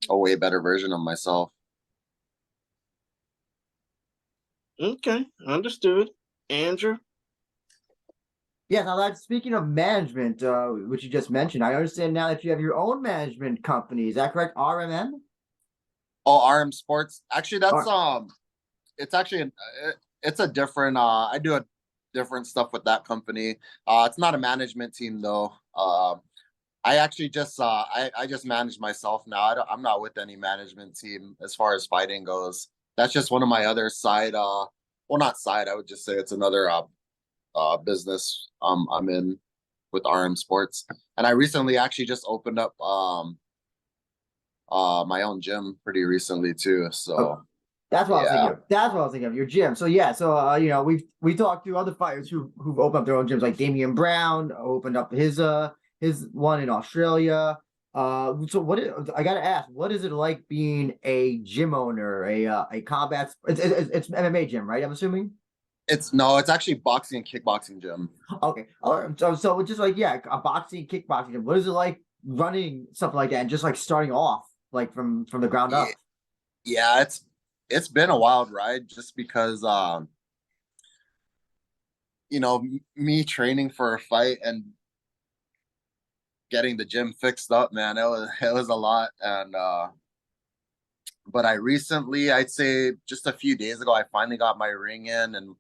a way better version of myself. Okay, understood. Andrew? Yeah, now that speaking of management, which you just mentioned, I understand now that you have your own management company. Is that correct? RMN? Oh, RM Sports. Actually, that's it's actually it's a different. I do a different stuff with that company. It's not a management team though. I actually just I just manage myself now. I'm not with any management team as far as fighting goes. That's just one of my other side. Well, not side. I would just say it's another business I'm in with RM Sports, and I recently actually just opened up my own gym pretty recently too. So that's what I was thinking of. That's what I was thinking of, your gym. So yeah, so you know, we talked to other fighters who've opened up their own gyms, like Damian Brown opened up his one in Australia. So I gotta ask, what is it like being a gym owner, a combat? It's MMA gym, right? I'm assuming. It's actually boxing and kickboxing gym. Okay. All right. So it's just like, yeah, a boxing, kickboxing gym. What is it like running something like that and just like starting off like from the ground up? Yeah, it's been a wild ride just because you know, me training for a fight and getting the gym fixed up, man, it was a lot. And but I recently, I'd say just a few days ago, I finally got my ring in and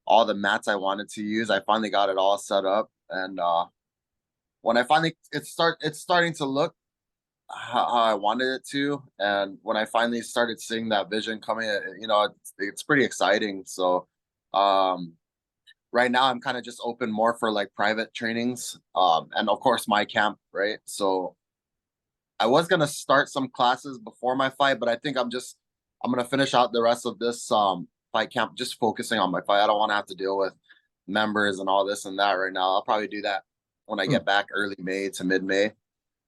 all the mats I wanted to use. I finally got it all set up, and when I finally it's starting to look how I wanted it to. And when I finally started seeing that vision coming, you know, it's pretty exciting. So right now I'm kind of just open more for like private trainings. And of course my camp, right? So I was gonna start some classes before my fight, but I think I'm gonna finish out the rest of this fight camp just focusing on my fight. I don't want to have to deal with members and all this and that right now. I'll probably do that when I get back early May to mid May.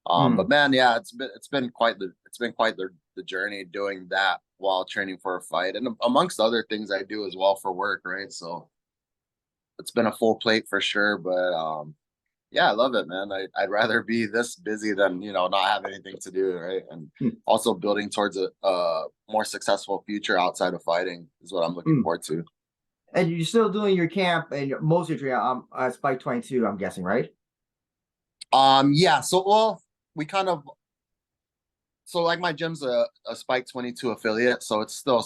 But man, yeah, it's been quite the journey doing that while training for a fight, and amongst other things I do as well for work, right? So it's been a full plate for sure. But yeah, I love it, man. I'd rather be this busy than, you know, not have anything to do, right? And also building towards a more successful future outside of fighting is what I'm looking forward to. And you're still doing your camp and most of your training Spike 22, I'm guessing, right? Yeah. So well, we kind of, so like my gym's a Spike 22 affiliate, so it's still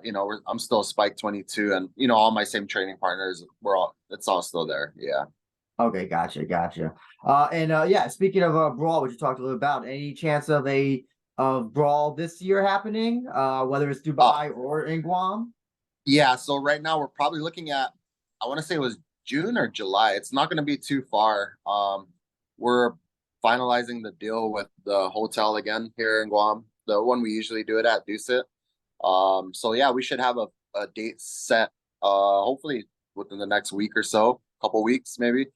you know, I'm still Spike 22, and you know, all my same training partners, it's all still there. Yeah. Okay, gotcha. Yeah, speaking of BRAWL, which you talked a little about, any chance of a BRAWL this year happening, whether it's Dubai or in Guam? Yeah, so right now we're probably looking at, I want to say it was June or July. It's not going to be too far. We're finalizing the deal with the hotel again here in Guam, the one we usually do it at, Dusit. So yeah, we should have a date set, hopefully within the next week or so, couple weeks maybe.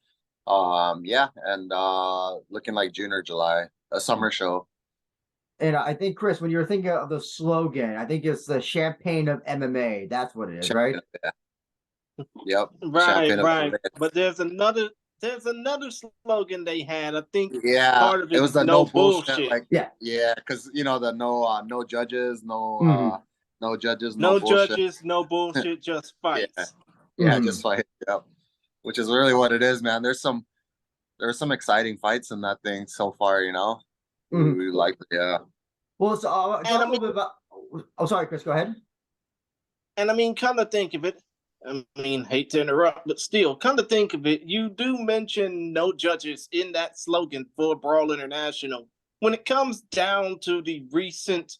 Yeah, and looking like June or July, a summer show. And I think, Chris, when you're thinking of the slogan, I think it's the champagne of MMA. That's what it is, right? Yep. Right. But there's another slogan they had. I think part of it was the no bullshit. Like, yeah, because you know the no judges, no judges, no bullshit. Judges, no bullshit, just fights. Yeah, just fight. Yep. Which is really what it is, man. There's some exciting fights in that thing so far, you know. We like, yeah. Well, so talk a little bit about. Oh, sorry, Chris. Go ahead. And I mean, kind of think of it. I mean, hate to interrupt, but still, kind of think of it. You do mention no judges in that slogan for BRAWL International. When it comes down to the recent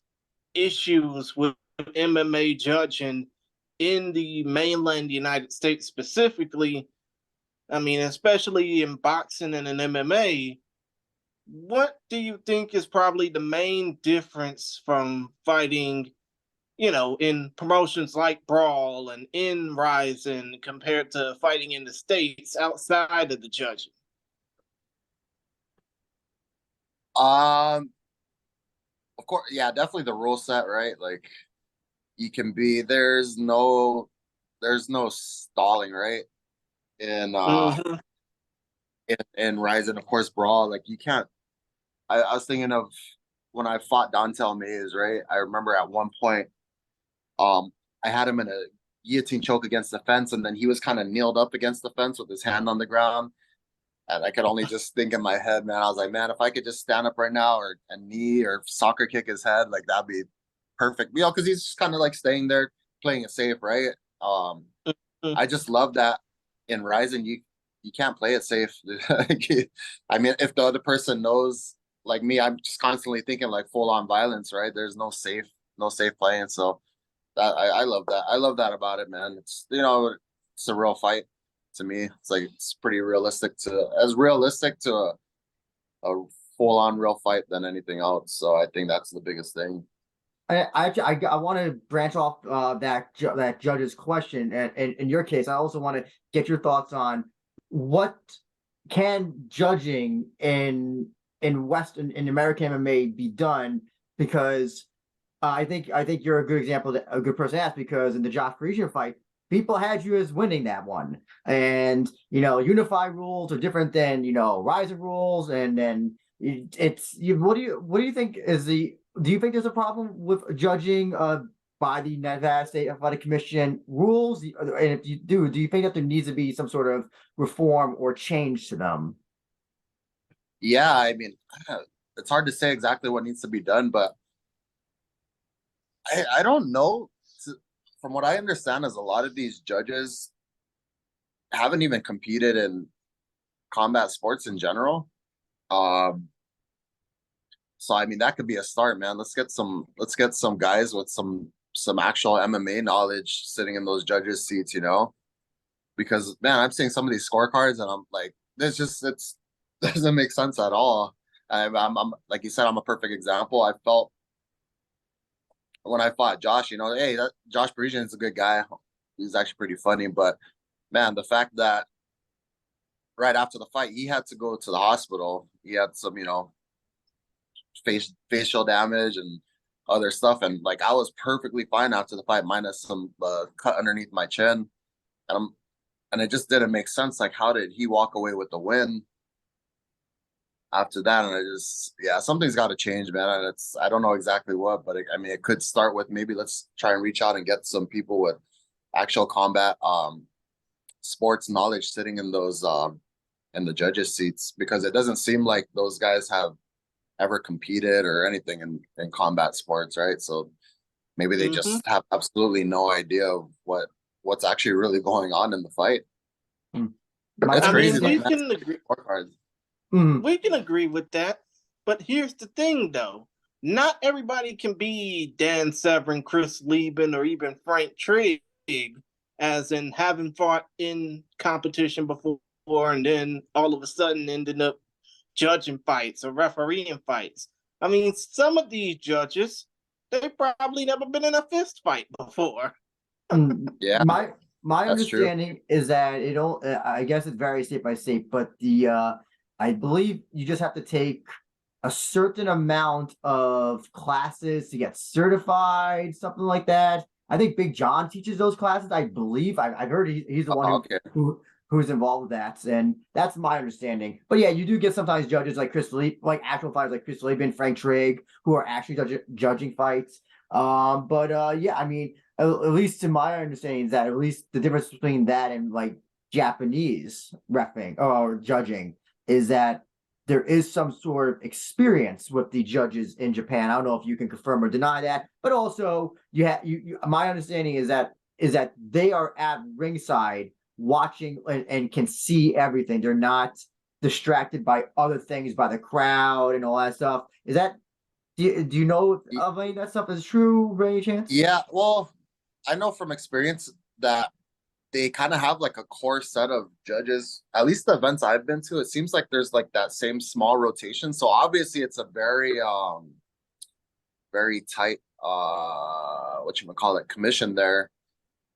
issues with MMA judging in the mainland United States specifically, I mean, especially in boxing and in MMA, what do you think is probably the main difference from fighting, you know, in promotions like BRAWL and in RIZIN compared to fighting in the States outside of the judging? Of course, yeah, definitely the rule set, right? Like you can be, there's no stalling, right? In in RIZIN, of course, BRAWL, like you can't. I was thinking of when I fought Dontel Mays, right? I remember at one point, I had him in a guillotine choke against the fence, and then he was kind of kneeled up against the fence with his hand on the ground. And I could only just think in my head, man, I was like, man, if I could just stand up right now or a knee or soccer kick his head, like that'd be perfect. You know, because he's just kind of like staying there, playing it safe, right? I just love that in RIZIN, you can't play it safe. I mean, if the other person knows, like me, I'm just constantly thinking like full on violence, right? There's no safe playing. So that I love that. I love that about it, man. It's, you know, it's a real fight to me. It's like it's pretty realistic to a full on real fight than anything else. So I think that's the biggest thing. I want to branch off that judge's question, and in your case, I also want to get your thoughts on what can judging in American MMA be done, because I think you're a good example, a good person to ask, because in the Josh Parisian fight, people had you as winning that one, and you know, unified rules are different than, you know, RIZIN rules, and then what do you think is do you think there's a problem with judging by the Nevada State Athletic Commission rules? And if you do you think that there needs to be some sort of reform or change to them? Yeah, I mean, it's hard to say exactly what needs to be done, but I don't know. From what I understand, is a lot of these judges haven't even competed in combat sports in general. So I mean, that could be a start, man. Let's get some guys with some actual MMA knowledge sitting in those judges' seats, you know? Because man, I'm seeing some of these scorecards and I'm like, it's doesn't make sense at all. I'm like you said, I'm a perfect example. I felt when I fought Josh, you know, hey, that Josh Parisian is a good guy. He's actually pretty funny, but man, the fact that right after the fight, he had to go to the hospital. He had some, you know, facial damage and other stuff, and like I was perfectly fine after the fight, minus some cut underneath my chin, and it just didn't make sense. Like, how did he walk away with the win after that? And I just, yeah, something's got to change, man. And I don't know exactly what, but I mean, it could start with maybe let's try and reach out and get some people with actual combat sports knowledge sitting in those in the judges seats, because it doesn't seem like those guys have ever competed or anything in combat sports, right? So maybe they just have absolutely no idea of what's actually really going on in the fight. That's crazy. We can agree. We can agree with that, but here's the thing, though: not everybody can be Dan Severn, Chris Lieben, or even Frank Trigg, as in having fought in competition before and then all of a sudden ended up judging fights or refereeing fights. I mean, some of these judges, they've probably never been in a fist fight before. Yeah, my understanding is that I guess it varies state by state, but I believe you just have to take a certain amount of classes to get certified, something like that. I think Big John teaches those classes. I believe I've heard he's the one who's involved with that, and that's my understanding. But yeah, you do get sometimes judges like like actual fighters like Chris Lieben, Frank Trigg, who are actually judging fights. Yeah, I mean, at least to my understanding is that at least the difference between that and like Japanese reffing or judging is that there is some sort of experience with the judges in Japan. I don't know if you can confirm or deny that, but also my understanding is that they are at ringside watching and can see everything. They're not distracted by other things, by the crowd and all that stuff. Is that, do you know of any of that stuff is true by any chance? Yeah, well, I know from experience that they kind of have like a core set of judges. At least the events I've been to, it seems like there's like that same small rotation. So obviously it's a very very tight commission there.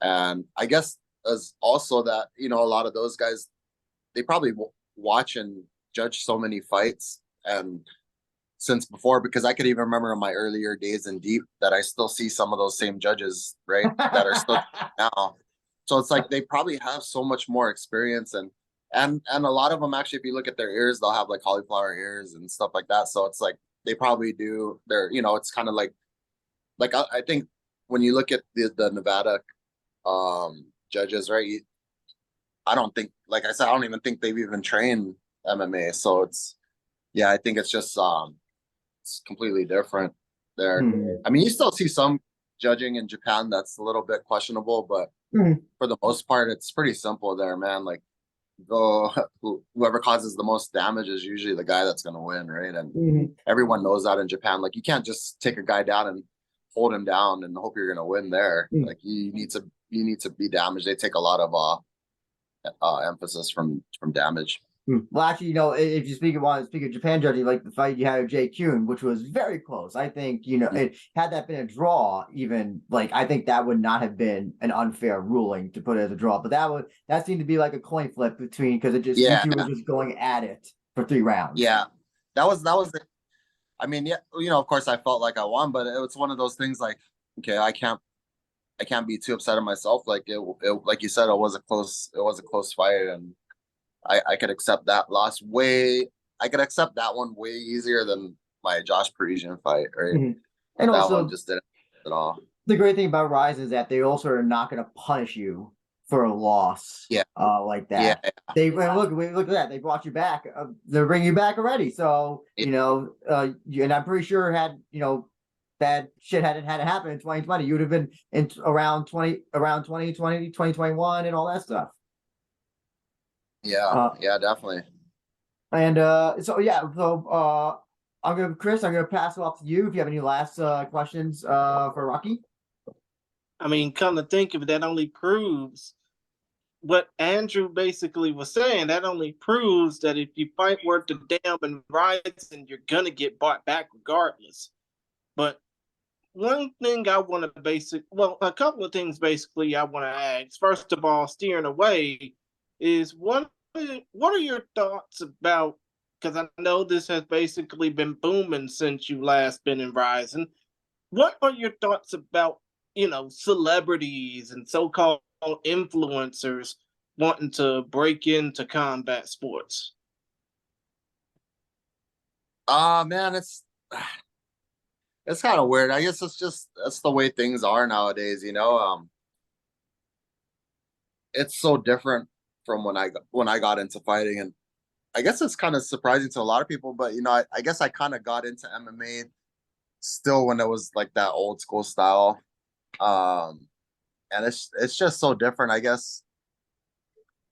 And I guess as also that, you know, a lot of those guys, they probably watch and judge so many fights and since before, because I could even remember in my earlier days in Deep that I still see some of those same judges, right, that are still now. So it's like they probably have so much more experience, and a lot of them actually, if you look at their ears, they'll have like cauliflower ears and stuff like that. So it's like they probably do their, you know, it's kind of like I think when you look at the Nevada judges, right, I don't think, like I said, I don't even think they've even trained MMA. So it's, yeah, I think it's just it's completely different there. I mean, you still see some judging in Japan that's a little bit questionable, but for the most part, it's pretty simple there, man. Like, whoever causes the most damage is usually the guy that's going to win, right? And everyone knows that in Japan. Like, you can't just take a guy down and hold him down and hope you're going to win there. Like, you need to be damaged. They take a lot of emphasis from damage. Well, actually, you know, if you speak of Japan judging, like the fight you had with Jay Kuhn, which was very close. I think, you know, had that been a draw, even, like, I think that would not have been an unfair ruling to put it as a draw. But that seemed to be like a coin flip between, because you two were just going at it for 3 rounds. Yeah, that was the. I mean, yeah, you know, of course, I felt like I won, but it was one of those things. Like, okay, I can't be too upset at myself. Like it like you said, it was a close fight, and I could accept that loss I could accept that one way easier than my Josh Parisian fight, right? And that also, one just didn't at all. The great thing about RIZIN is that they also are not going to punish you for a loss, like that. Yeah. They look at that. They brought you back. They're bringing you back already. So you know, and I'm pretty sure had, you know, bad shit hadn't happened in 2020, you would have been in around 2020, 2021, and all that stuff. Yeah, yeah, definitely. And Chris, I'm gonna pass it off to you if you have any last questions for Rocky. I mean, come to think of it, that only proves what Andrew basically was saying. That only proves that if you fight worth the damn and Rizin, you're gonna get bought back regardless. But one thing I want to a couple of things basically I want to ask. First of all, steering away is what are your thoughts about? Because I know this has basically been booming since you last been in Rizin. What are your thoughts about, celebrities and so-called influencers wanting to break into combat sports? Man, it's kind of weird. I guess that's the way things are nowadays, it's so different from when I got into fighting, and I guess it's kind of surprising to a lot of people, but I guess I kind of got into MMA still when it was like that old school style. And it's just so different, I guess.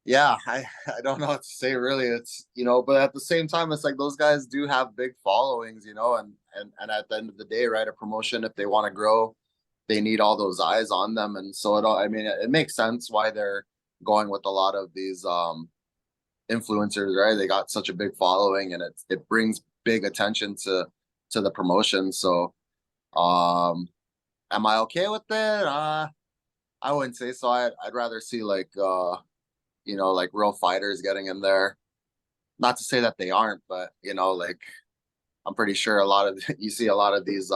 Yeah, I don't know what to say really. It's but at the same time, it's like those guys do have big followings, and at the end of the day, right, a promotion, if they want to grow, they need all those eyes on them. And so it makes sense why they're going with a lot of these influencers, right? They got such a big following, and it brings big attention to the promotion. So am I okay with it? I wouldn't say so. I'd rather see like like real fighters getting in there. Not to say that they aren't, but like I'm pretty sure you see a lot of these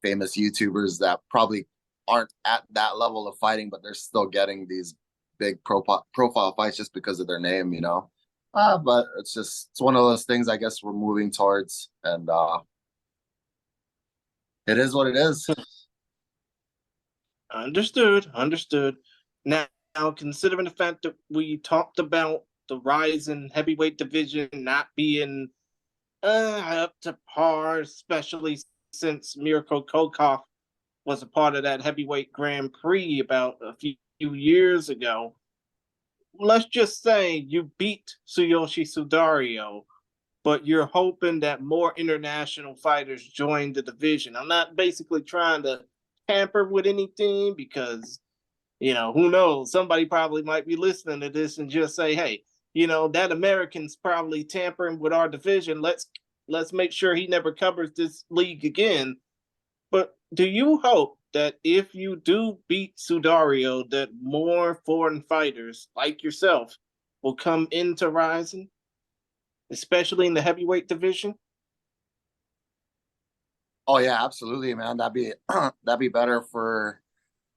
famous YouTubers that probably aren't at that level of fighting, but they're still getting these big profile fights just because of their name, but it's one of those things I guess we're moving towards, and it is what it is. Understood. Now, considering the fact that we talked about the Rizin heavyweight division not being up to par, especially since Mirko Kokov was a part of that heavyweight Grand Prix about a few years ago. Let's just say you beat Tsuyoshi Sudario, but you're hoping that more international fighters join the division. I'm not basically trying to tamper with anything because, who knows? Somebody probably might be listening to this and just say, hey, that American's probably tampering with our division. Let's make sure he never covers this league again. But do you hope that if you do beat Sudario, that more foreign fighters like yourself will come into Rizin, especially in the heavyweight division? Oh yeah, absolutely, man. That'd be better for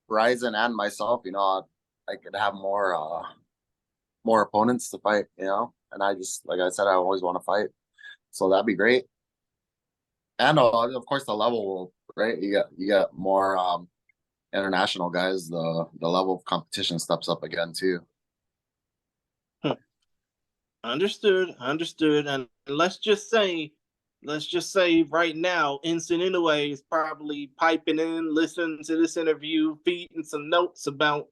Rizin and myself. I could have more opponents to fight. And I just, like I said, I always want to fight, so that'd be great. And of course, the level will, right. You got more international guys. The level of competition steps up again too. Understood. And let's just say right now, Instant Inoue is probably piping in, listening to this interview, feeding some notes about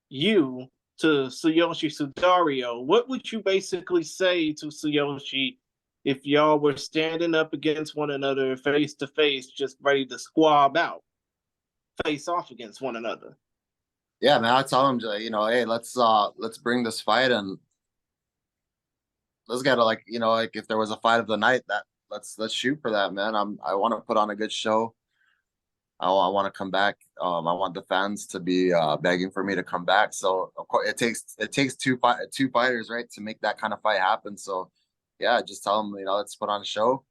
you to Tsuyoshi Sudario. What would you basically say to Tsuyoshi if y'all were standing up against one another face to face, just ready to squab out, face off against one another? Yeah, man, I tell him, hey, let's bring this fight, and let's get it, like if there was a fight of the night, that let's shoot for that, man. I want to put on a good show. I want to come back. I want the fans to be begging for me to come back. So of course it takes two fighters, right, to make that kind of fight happen. So yeah, just tell them, let's put on a show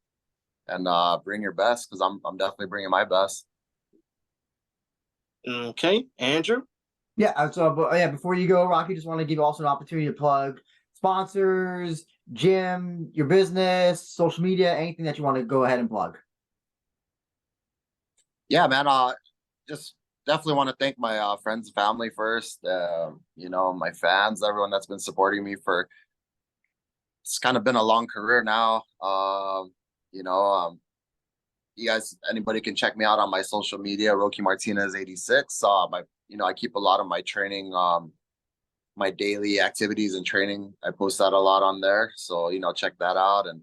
and bring your best, because I'm definitely bringing my best. Okay, Andrew. Yeah. Before you go, Rocky, just want to give you also an opportunity to plug sponsors, gym, your business, social media, anything that you want to go ahead and plug. Yeah, man. Just definitely want to thank my friends and family first. My fans, everyone that's been supporting me for. It's kind of been a long career now. You guys, anybody can check me out on my social media, Roque Martinez 86. I keep a lot of my training, my daily activities and training. I post that a lot on there. So, check that out. And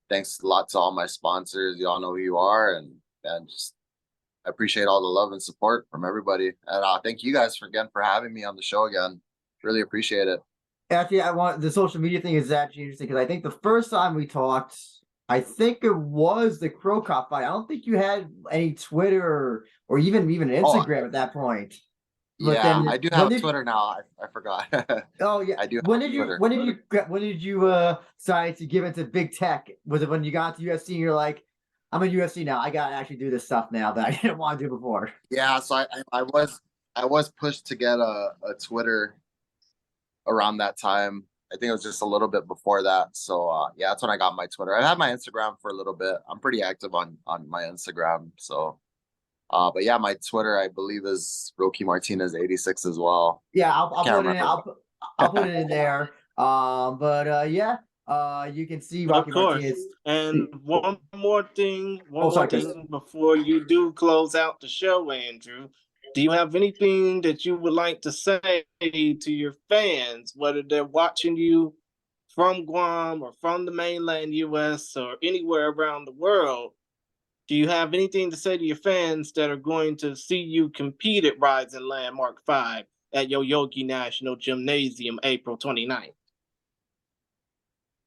thanks a lot to all my sponsors. You all know who you are, and just I appreciate all the love and support from everybody. And thank you guys for having me on the show again. Really appreciate it. Actually, I want the social media thing is actually interesting because I think the first time we talked, I think it was the Crow Cop fight. I don't think you had any Twitter or even Instagram at that point. But yeah, then, I do have Twitter now. I forgot. Oh yeah, I do. When did you decide to give it to big tech? Was it when you got to UFC and you're like, I'm in UFC now. I gotta actually do this stuff now that I didn't want to do before. Yeah, so I was pushed to get a Twitter around that time. I think it was just a little bit before that. So yeah, that's when I got my Twitter. I had my Instagram for a little bit. I'm pretty active on my Instagram. So but yeah, my Twitter I believe is Roque Martinez 86 as well. Yeah, I'll put it in. I'll put it in there. But yeah, you can see Roque Martinez. And one more thing before you do close out the show, Andrew. Do you have anything that you would like to say to your fans, whether they're watching you from Guam or from the mainland US or anywhere around the world? Do you have anything to say to your fans that are going to see you compete at RIZIN Landmark 5 at Yoyogi National Gymnasium April 29th?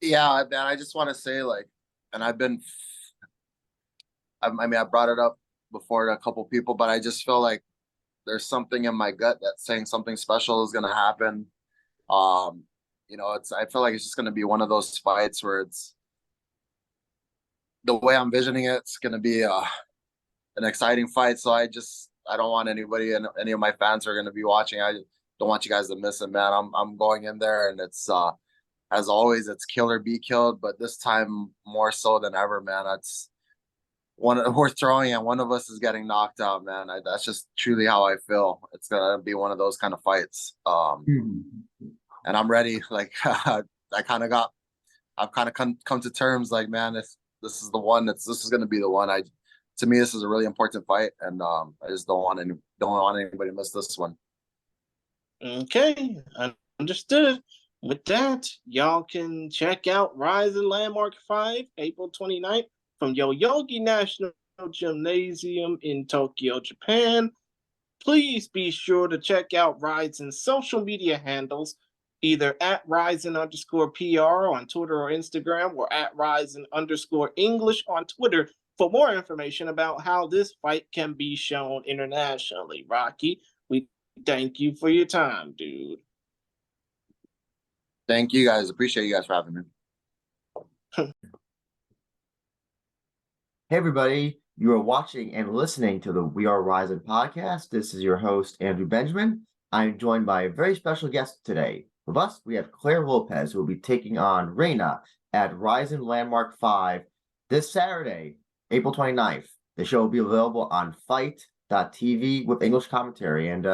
Yeah, man, I just want to say, like, and I mean, I brought it up before to a couple people, but I just feel like there's something in my gut that's saying something special is going to happen. You know, I feel like it's just going to be one of those fights where it's the way I'm visioning it, it's going to be an exciting fight. So I don't want anybody and any of my fans who are going to be watching. I don't want you guys to miss it, man. I'm going in there, and it's as always, it's kill or be killed, but this time more so than ever, man. That's we're throwing and one of us is getting knocked out, man. That's just truly how I feel. It's gonna be one of those kind of fights. And I'm ready. Like I've kind of come to terms, like, man, if this is the one, this is gonna be the one. To me, this is a really important fight, and I just don't want anybody to miss this one. Okay, understood. With that, y'all can check out RIZIN Landmark 5, April 29th from Yoyogi National Gymnasium in Tokyo, Japan. Please be sure to check out RIZIN's social media handles, either at RIZIN_PR on Twitter or Instagram, or at RIZIN_English on Twitter for more information about how this fight can be shown internationally. Rocky, we thank you for your time, dude. Thank you guys. Appreciate you guys for having me. Hey everybody, you are watching and listening to the We Are RIZIN podcast. This is your host, Andrew Benjamin. I'm joined by a very special guest today. With us, we have Claire Lopez, who will be taking on Rena at RIZIN Landmark 5 this Saturday, April 29th. The show will be available on fight.tv with English commentary. And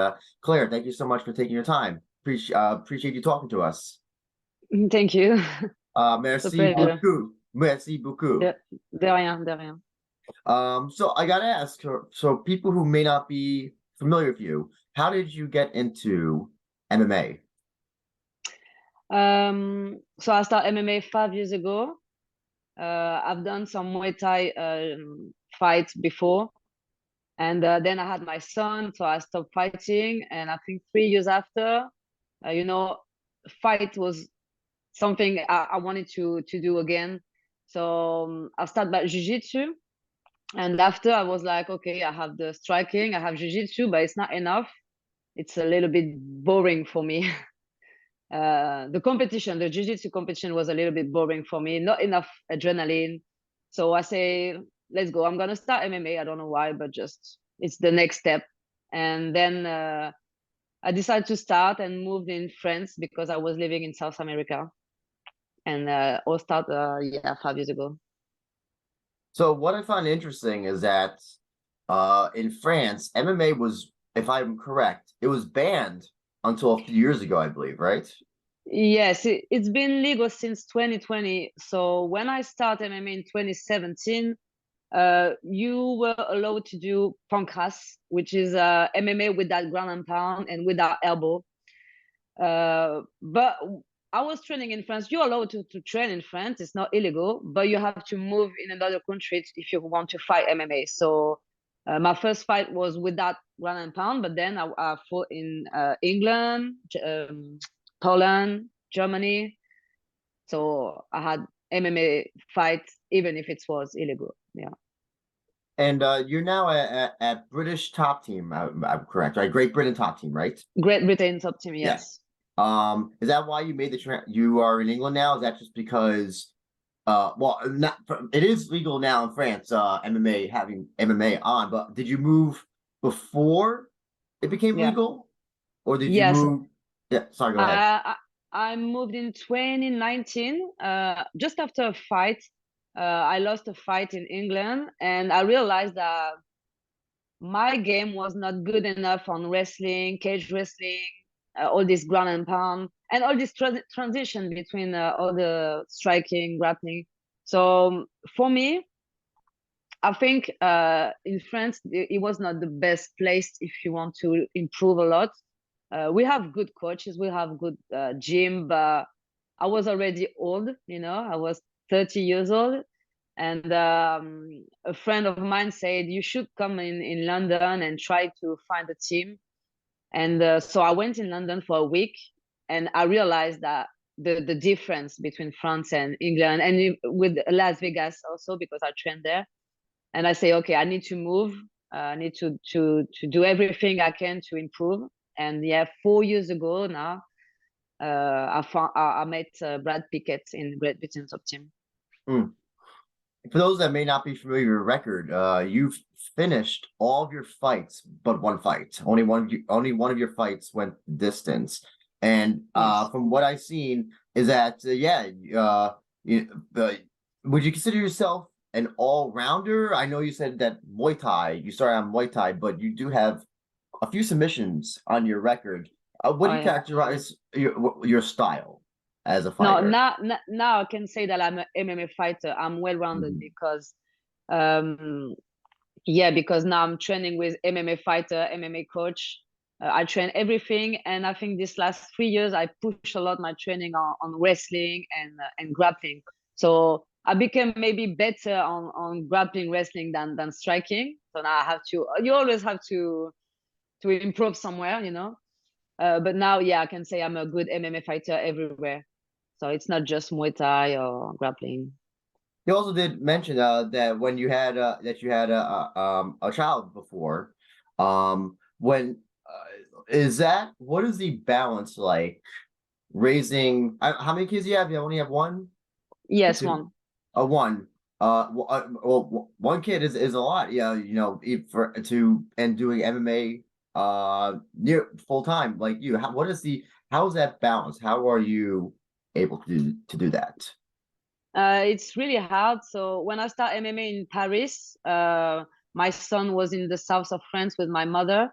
Claire, thank you so much for taking your time. Appreciate you talking to us. Thank you. Merci beaucoup. Merci beaucoup. De rien, de rien. So I gotta ask, so people who may not be familiar with you, how did you get into MMA? So I started MMA 5 years ago. I've done some Muay Thai fights before, and then I had my son, so I stopped fighting. And I think 3 years after, fight was something I wanted to do again. So I started by jiu-jitsu, and after I was like, okay, I have the striking, I have jiu-jitsu, but it's not enough. It's a little bit boring for me. The jiu-jitsu competition was a little bit boring for me, not enough adrenaline. So I say, let's go. I'm gonna start MMA. I don't know why, but just it's the next step. And then I decided to start and moved in France because I was living in South America. And I'll start 5 years ago. So what I find interesting is that in France, MMA was, if I'm correct, it was banned until a few years ago, I believe, right? Yes, it's been legal since 2020. So when I started MMA in 2017, you were allowed to do pancras, which is MMA without ground and pound and without elbow. But I was training in France. You're allowed to train in France. It's not illegal, but you have to move in another country if you want to fight MMA. So my first fight was with that ground and pound, but then I fought in England, Poland, Germany. So I had MMA fights, even if it was illegal. Yeah. And you're now at British top team. I'm correct, right? Great Britain top team, right? Great Britain top team, yes. Is that why you made the you are in England now? Is that just because well, not it is legal now in France, MMA, having MMA on, but did you move before it became legal? Or did you move? Yeah, sorry, go ahead. I moved in 2019, just after a fight. I lost a fight in England, and I realized that my game was not good enough on wrestling, cage wrestling, all this ground and pound, and all this transition between all the striking, grappling. So for me, I think in France, it was not the best place if you want to improve a lot. We have good coaches, we have good gym, but I was already old, you know, I was 30 years old. And a friend of mine said, you should come in London and try to find a team. And so I went in London for a week, and I realized that the difference between France and England, and with Las Vegas also, because I trained there. And I say, okay, I need to move. I need to do everything I can to improve. And yeah, 4 years ago now, I met Brad Pickett in Great Britain top team. For those that may not be familiar with your record, you've finished all of your fights but one fight. Only one of your fights went distance. And from what I've seen is that would you consider yourself an all-rounder? I know you said that Muay Thai, you started on Muay Thai, but you do have a few submissions on your record. What do you characterize your style as a fighter? No, now I can say that I'm an MMA fighter. I'm well-rounded because because now I'm training with MMA fighter, MMA coach. I train everything, and I think this last 3 years I push a lot my training on wrestling and grappling. So I became maybe better on grappling, wrestling than striking. So now I have to. You always have to improve somewhere, you know. But now, yeah, I can say I'm a good MMA fighter everywhere. So it's not just Muay Thai or grappling. You also did mention that when you had a child before, what is the balance like raising? How many kids do you have? You only have one? Yes, one. One. Well, one kid is a lot. Yeah, you know, and doing MMA near full time like you. How is that balance? How are you able to do that? It's really hard. So when I started MMA in Paris, my son was in the south of France with my mother,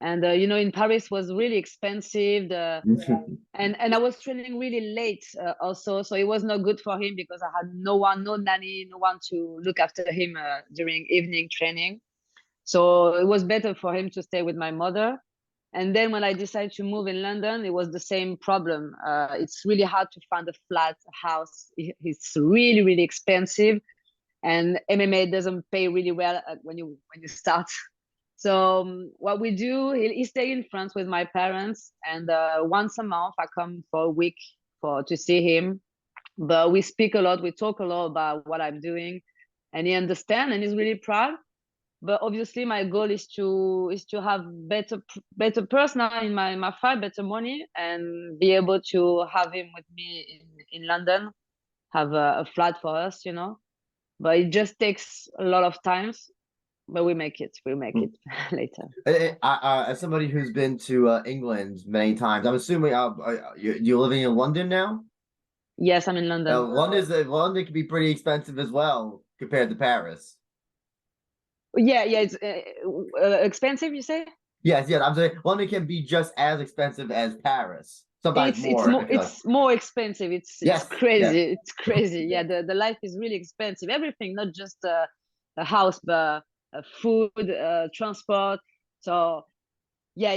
and you know, in Paris was really expensive. And I was training really late also, so it was not good for him because I had no nanny, no one to look after him during evening training. So it was better for him to stay with my mother. And then when I decided to move in London, it was the same problem. It's really hard to find a flat house. It's really, really expensive. And MMA doesn't pay really well when you start. So what we do, he stay in France with my parents. And once a month, I come for a week to see him. But we speak a lot. We talk a lot about what I'm doing. And he understands and he's really proud. But obviously, my goal is to have better personal in my fight, better money, and be able to have him with me in London, have a flat for us, you know. But it just takes a lot of times, but we make it. We'll make it later. As somebody who's been to England many times, I'm assuming you're living in London now? Yes, I'm in London. London can be pretty expensive as well compared to Paris. Yeah, it's expensive, you say? Yes, I'm saying London can be just as expensive as Paris. Sometimes more. It's more expensive. It's crazy. Yes. It's crazy. Yeah, the life is really expensive. Everything, not just a house, but food, transport. So yeah,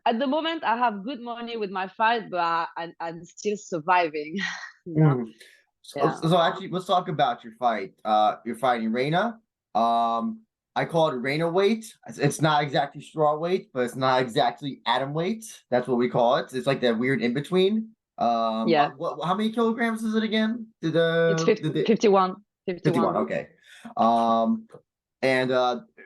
at the moment I have good money with my fight, but I'm still surviving. You know? Mm. So, Yeah. so actually, let's talk about your fight. You're fighting Rena. I call it Rena weight. It's not exactly straw weight, but it's not exactly atom weight. That's what we call it. It's like that weird in between. Yeah. How many kilograms is it again? It's 51. 51. Okay. And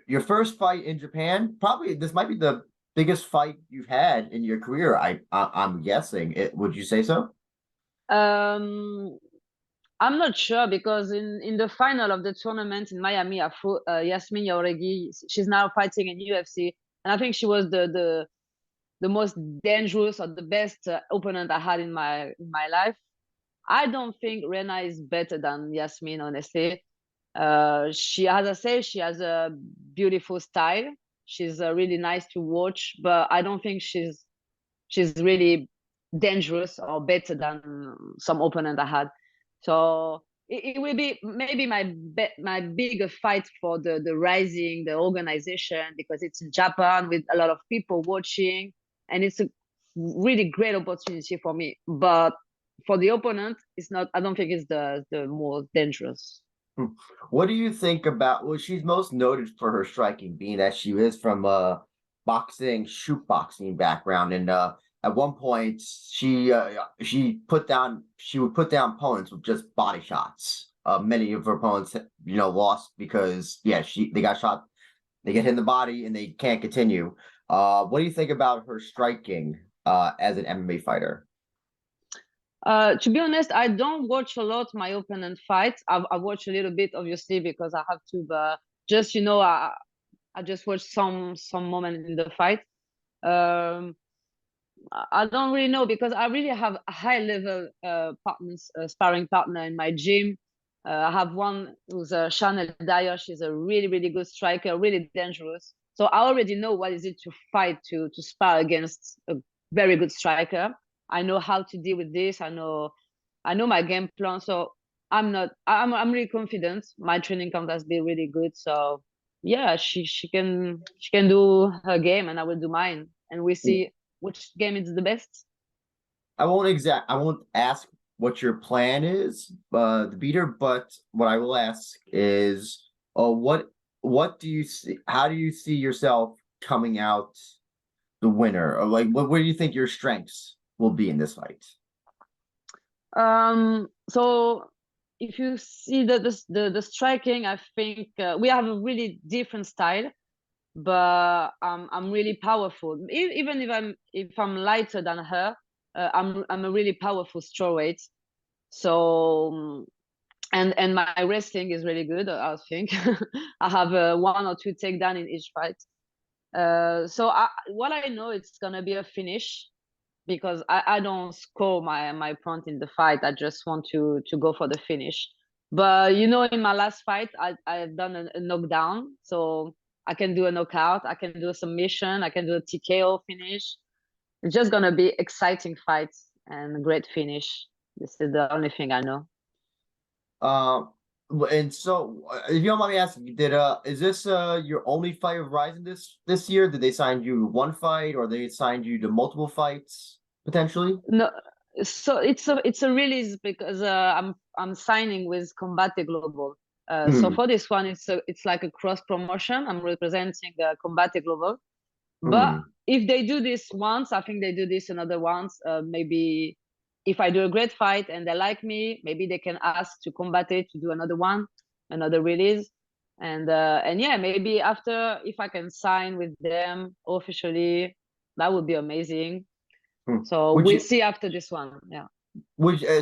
your first fight in Japan, probably this might be the biggest fight you've had in your career. I'm guessing it. Would you say so? I'm not sure because in the final of the tournament in Miami, I fought Yasmin Jauregui. She's now fighting in UFC, and I think she was the most dangerous or the best opponent I had in my life. I don't think Rena is better than Yasmin, honestly. She, as I say, she has a beautiful style. She's really nice to watch, but I don't think she's really dangerous or better than some opponent I had. So it will be maybe my bigger fight for the Rising, the organization, because it's in Japan with a lot of people watching, and it's a really great opportunity for me. But for the opponent, it's not. I don't think it's the more dangerous. What do you think about? Well, she's most noted for her striking, being that she is from a boxing, shoot boxing background, and at one point she would put down opponents with just body shots. Many of her opponents, lost because they got shot, they get hit in the body, and they can't continue. What do you think about her striking as an MMA fighter? To be honest, I don't watch a lot my opponent fights. I watch a little bit, obviously, because I have to, but just I just watch some moment in the fight. I don't really know because I really have a high level partners, sparring partner in my gym. I have one who's Chanel Dyer. She's a really, really good striker, really dangerous. So I already know what is it to fight, to spar against a very good striker. I know how to deal with this. I know my game plan. So I'm really confident. My training camp has been really good. So yeah, she can do her game and I will do mine. And we see which game is the best. I won't ask what your plan is, the beater, but what I will ask is, what do you see? How do you see yourself coming out the winner? Or like, where do you think your strengths will be in this fight? So if you see the striking, I think we have a really different style, but I'm really powerful. Even if I'm lighter than her, I'm a really powerful strawweight. So and my wrestling is really good. I think I have one or two takedown in each fight. So what I know, it's gonna be a finish because I don't score my point in the fight. I just want to go for the finish. But in my last fight, I've done a knockdown, so I can do a knockout, I can do a submission, I can do a TKO finish. It's just gonna be exciting fights and a great finish. This is the only thing I know. And so, if you don't mind me asking, is this your only fight of RIZIN this year? Did they sign you one fight, or they signed you to multiple fights potentially? No, so it's a release because I'm signing with Combate Global. So for this one, it's like a cross promotion. I'm representing Combate Global. But if they do this once, I think they do this another once. Maybe if I do a great fight and they like me, maybe they can ask to Combate to do another one, another release. And yeah, maybe after, if I can sign with them officially, that would be amazing. So we'll see after this one. Yeah.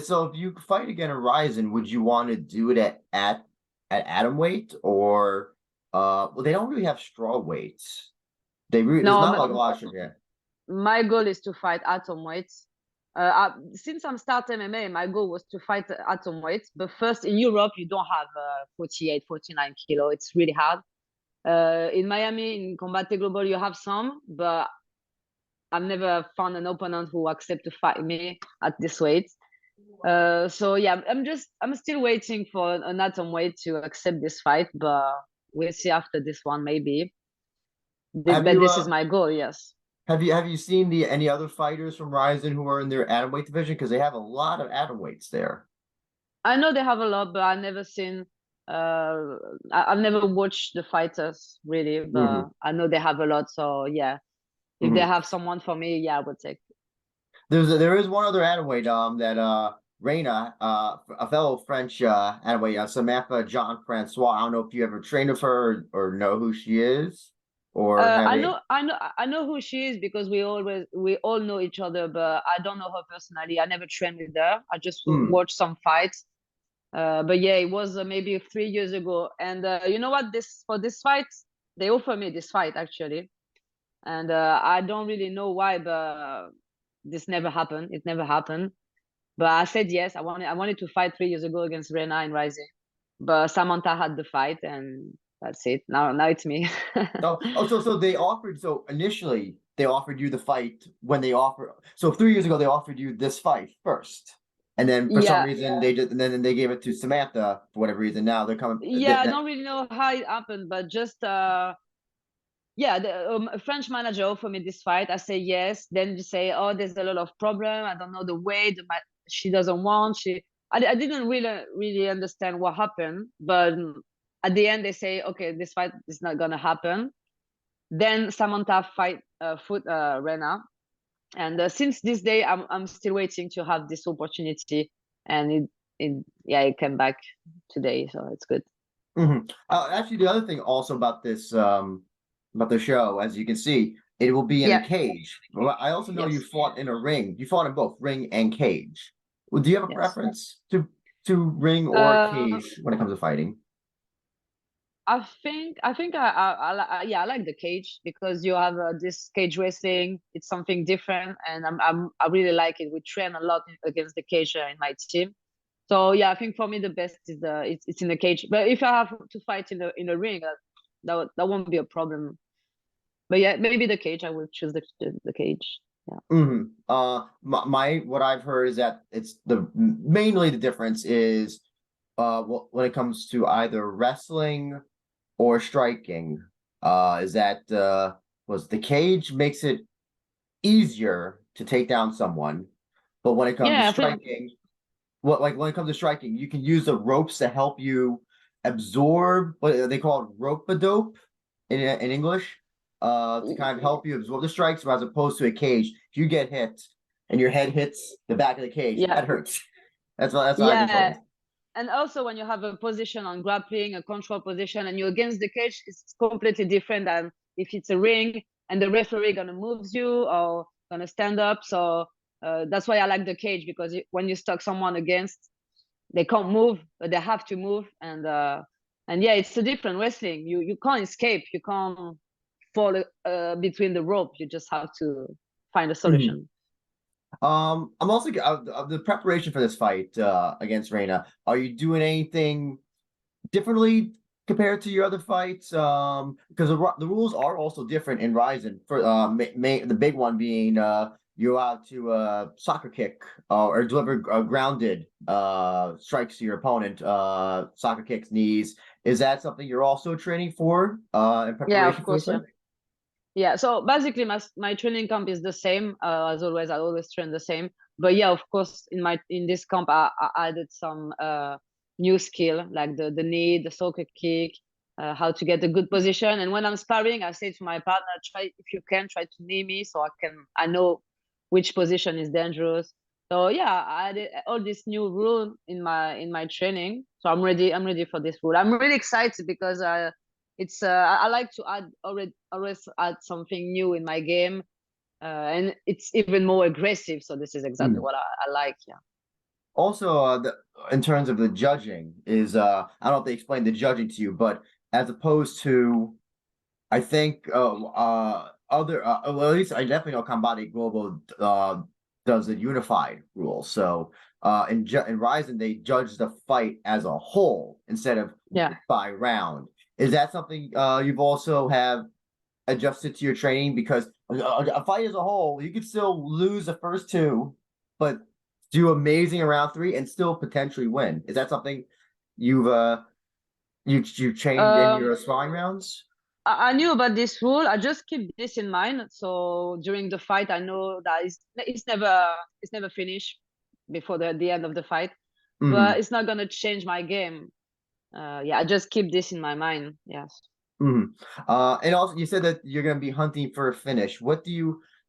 So if you fight again at RIZIN, would you want to do it at Atomweight, or well, they don't really have straw weights. There's not like a lot of My goal is to fight Atomweight. Since I'm starting MMA, my goal was to fight Atomweight. But first, in Europe, you don't have 48, 49 kilo. It's really hard. In Miami, in Combate Global, you have some, but I've never found an opponent who accept to fight me at this weight. So yeah, I'm still waiting for an Atomweight to accept this fight, but we'll see after this one maybe. But this is my goal, yes. Have you seen any other fighters from RIZIN who are in their atomweight division? Because they have a lot of atomweights there. I know they have a lot, but I've never seen. I've never watched the fighters really, but I know they have a lot. So yeah, if they have someone for me, yeah, I would take. There is one other atomweight that Rena, a fellow French atomweight, Samantha Jean Francois. I don't know if you ever trained with her or know who she is, or I know who she is because we all know each other, but I don't know her personally. I never trained with her. I just watched some fights. But yeah, it was maybe 3 years ago. And you know what? For this fight, they offered me this fight actually, and I don't really know why, but this never happened. It never happened. But I said yes. I wanted to fight 3 years ago against Rena in RIZIN, but Samantha had the fight, and that's it. Now it's me. So they offered. So initially they offered you the fight when they offered. So 3 years ago they offered you this fight first. And then for some reason they just, and then they gave it to Samantha for whatever reason. Now they're coming. Yeah, I don't really know how it happened, but just yeah, the French manager offered me this fight. I say yes. Then you say, oh, there's a lot of problem. I don't know the way. She doesn't want. I didn't really understand what happened. But at the end, they say, okay, this fight is not gonna happen. Then Samantha fought Rena. And since this day, I'm still waiting to have this opportunity, and it came back today, so it's good. Actually, the other thing also about this about the show, as you can see, it will be in a cage. Well, I also know you fought in a ring. You fought in both ring and cage. Well, do you have a preference to ring or cage when it comes to fighting? I think I like the cage because you have this cage wrestling. It's something different, and I really like it. We train a lot against the cage in my team. So yeah, I think for me the best is it's in the cage. But if I have to fight in the ring, that won't be a problem. But yeah, maybe the cage. I will choose the cage. Yeah. What I've heard is that it's mainly the difference is when it comes to either wrestling or striking, is that was the cage makes it easier to take down someone, but when it comes to striking, when it comes to striking, you can use the ropes to help you absorb what they call it rope-a-dope in English, to kind of help you absorb the strikes, as opposed to a cage. If you get hit and your head hits the back of the cage, that hurts. That's what I've been told. And also when you have a position on grappling, a control position, and you're against the cage, it's completely different than if it's a ring and the referee gonna move you or gonna stand up. So that's why I like the cage, because when you stuck someone against, they can't move, but they have to move. And yeah, it's a different wrestling. You can't escape. You can't fall between the rope. You just have to find a solution. I'm also the preparation for this fight against Rena. Are you doing anything differently compared to your other fights? Because the rules are also different in RIZIN. For the big one being you're allowed to soccer kick or deliver grounded strikes to your opponent, soccer kicks, knees. Is that something you're also training for in preparation? Yeah, of course. Yeah, so basically my training camp is the same as always. I always train the same, but yeah, of course, in this camp I added some new skill, like the knee, the soccer kick, how to get a good position. And when I'm sparring, I say to my partner, if you can try to knee me, so I know which position is dangerous. So yeah, I added all this new rule in my training, so I'm ready for this rule. I'm really excited because it's I like to always add something new in my game, and it's even more aggressive. So this is exactly what I like. Yeah. Also, in terms of the judging, is I don't know if they explained the judging to you, but as opposed to, I think well, at least I definitely know Combate Global does a unified rule. So in RIZIN they judge the fight as a whole instead of by round. Is that something you've also have adjusted to your training? Because a fight as a whole, you could still lose the first two, but do amazing in round 3 and still potentially win. Is that something you've changed in your sparring rounds? I knew about this rule. I just keep this in mind. So during the fight, I know that it's never finished before the end of the fight. But it's not gonna change my game. Yeah, I just keep this in my mind. Yes. And also you said that you're gonna be hunting for a finish.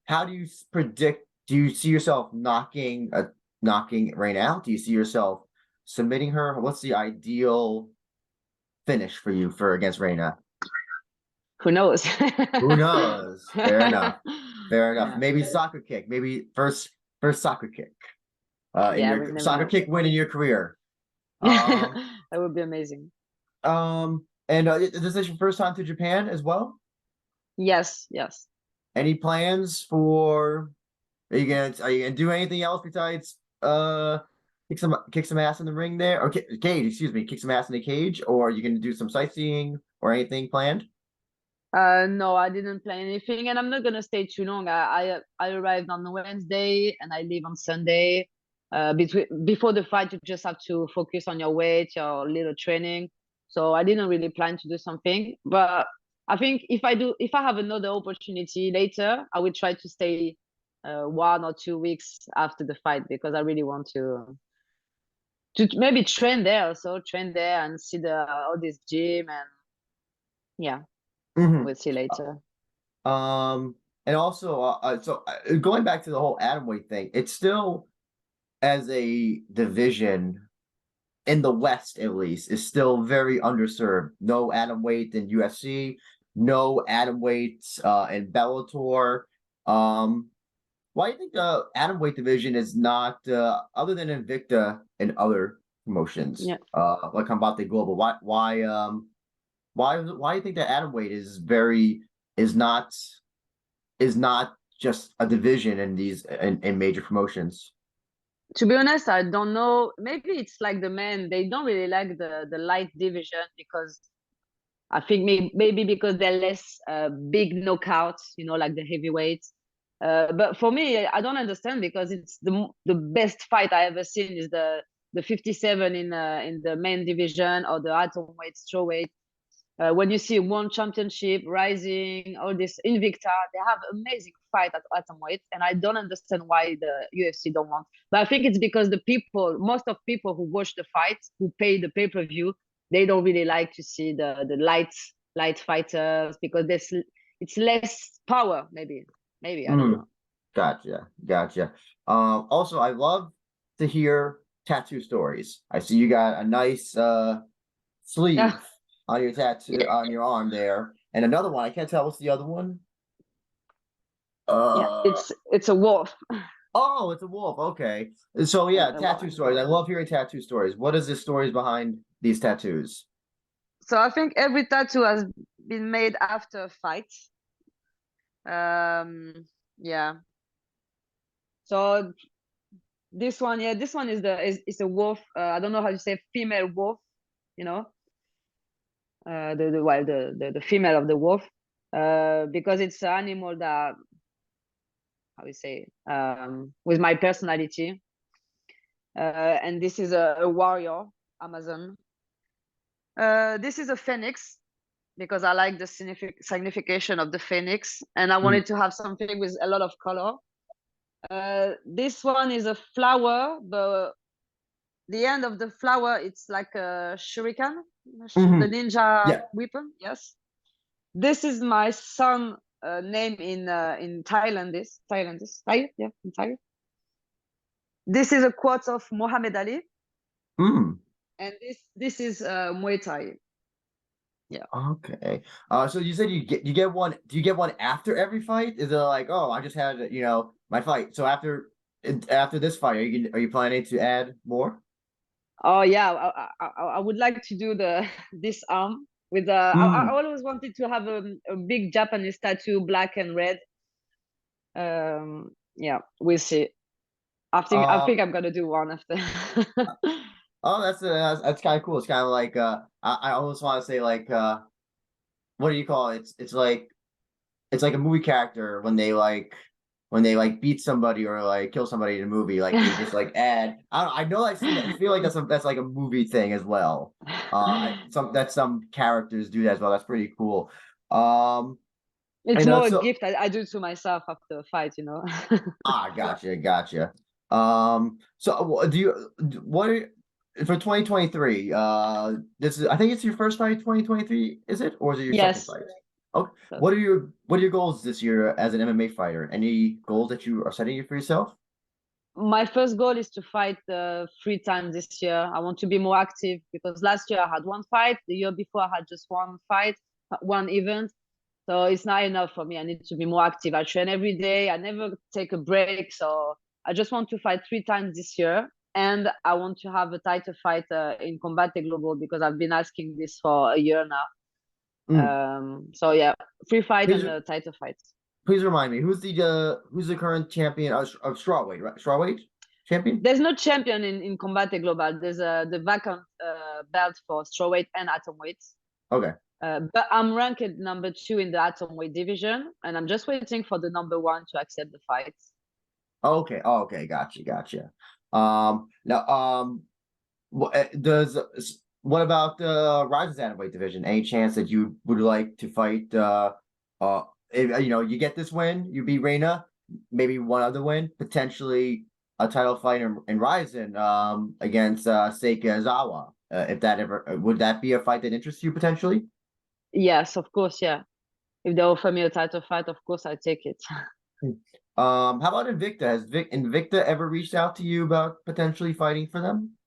How do you predict? Do you see yourself knocking Rena out? Do you see yourself submitting her? What's the ideal finish for you against Rena? Who knows? Who knows? Fair enough. Fair enough. Yeah. Maybe soccer kick. Maybe first soccer kick. In Yeah, your soccer kick win in your career. That would be amazing. And is this your first time to Japan as well? Yes, yes. Any plans for? Are you gonna do anything else besides kick some ass in the ring there, or cage? Excuse me, kick some ass in the cage, or are you gonna do some sightseeing or anything planned? No, I didn't plan anything, and I'm not gonna stay too long. I arrived on Wednesday and I leave on Sunday. Before the fight, you just have to focus on your weight, your little training. So I didn't really plan to do something, but I think if I have another opportunity later, I will try to stay 1 or 2 weeks after the fight, because I really want to maybe train there also, and see all this gym, and yeah, we'll see later. And also, going back to the whole atomweight thing, it's still, as a division in the West, at least, is still very underserved. No atomweight in UFC, no atomweight in Bellator. Why do you think the atomweight division is not, other than Invicta and other promotions, like Combate Global? Why do you think that atomweight is not just a division in these in major promotions? To be honest, I don't know. Maybe it's like the men, they don't really like the light division, because I think maybe because they're less big knockouts, like the heavyweights. But for me, I don't understand, because it's the best fight I ever seen is the 57 in the main division, or the atomweight, strawweight. When you see one championship, Rising, all this Invicta, they have amazing fight at atomweight, and I don't understand why the UFC don't want. But I think it's because most of people who watch the fights, who pay the pay-per-view, they don't really like to see the light fighters, because it's less power, maybe. I don't know. Gotcha. Also, I love to hear tattoo stories. I see you got a nice sleeve on your tattoo on your arm there, and another one. I can't tell what's the other one. It's a wolf. Oh, it's a wolf. Okay, so tattoo stories. I love hearing tattoo stories. What is the stories behind these tattoos? So I think every tattoo has been made after a fight. So this one is a wolf. I don't know how to say female wolf. The female of the wolf, because it's an animal that, how we say, with my personality. And this is a warrior Amazon. This is a phoenix, because I like the signification of the phoenix, and I wanted to have something with a lot of color. This one is a flower, but the end of the flower, it's like a shuriken, the ninja weapon. Yes. This is my son name in Thailand. In Thai. This is a quote of Muhammad Ali. And this is Muay Thai. Yeah. Okay. So you said you get one. Do you get one after every fight? Is it like, oh, I just had my fight. So after this fight, are you planning to add more? Oh yeah, I would like to do this arm with I always wanted to have a big Japanese tattoo, black and red. Yeah, we'll see. I think I'm gonna do one after. Oh, that's kind of cool. It's kind of like I almost want to say like what do you call it? It's like a movie character when they beat somebody or like kill somebody in a movie, like they just like add. I know I feel like that's like a movie thing as well. Some characters do that as well. That's pretty cool. It's I know, more so- a gift I do to myself after a fight, you know. Gotcha. So what are, for 2023, this is, I think it's your first fight 2023, is it? Or is it your second Yes. fight? Okay. So- What are your goals this year as an MMA fighter? Any goals that you are setting for yourself? My first goal is to fight 3 times this year. I want to be more active because last year I had 1 fight. The year before I had just 1 fight, 1 event. So it's not enough for me. I need to be more active. I train every day. I never take a break. So I just want to fight 3 times this year. And I want to have a title fight in Combate Global because I've been asking this for a year now. So yeah, 3 fights and a title fight. Please remind me, who's the current champion of strawweight, right? Strawweight champion? There's no champion in Combate Global. There's the vacant belt for strawweight and atomweight. Okay. But I'm ranked #2 in the atomweight division, and I'm just waiting for the #1 to accept the fight. Okay. Gotcha. Now, what about the RIZIN Landmark division? Any chance that you would like to fight? If you get this win, you beat Rena, maybe one other win, potentially a title fight in RIZIN against Seika Izawa. If that ever would that be a fight that interests you potentially? Yes, of course, yeah. If they offer me a title fight, of course I take it. How about Invicta? Has Invicta ever reached out to you about potentially fighting for them?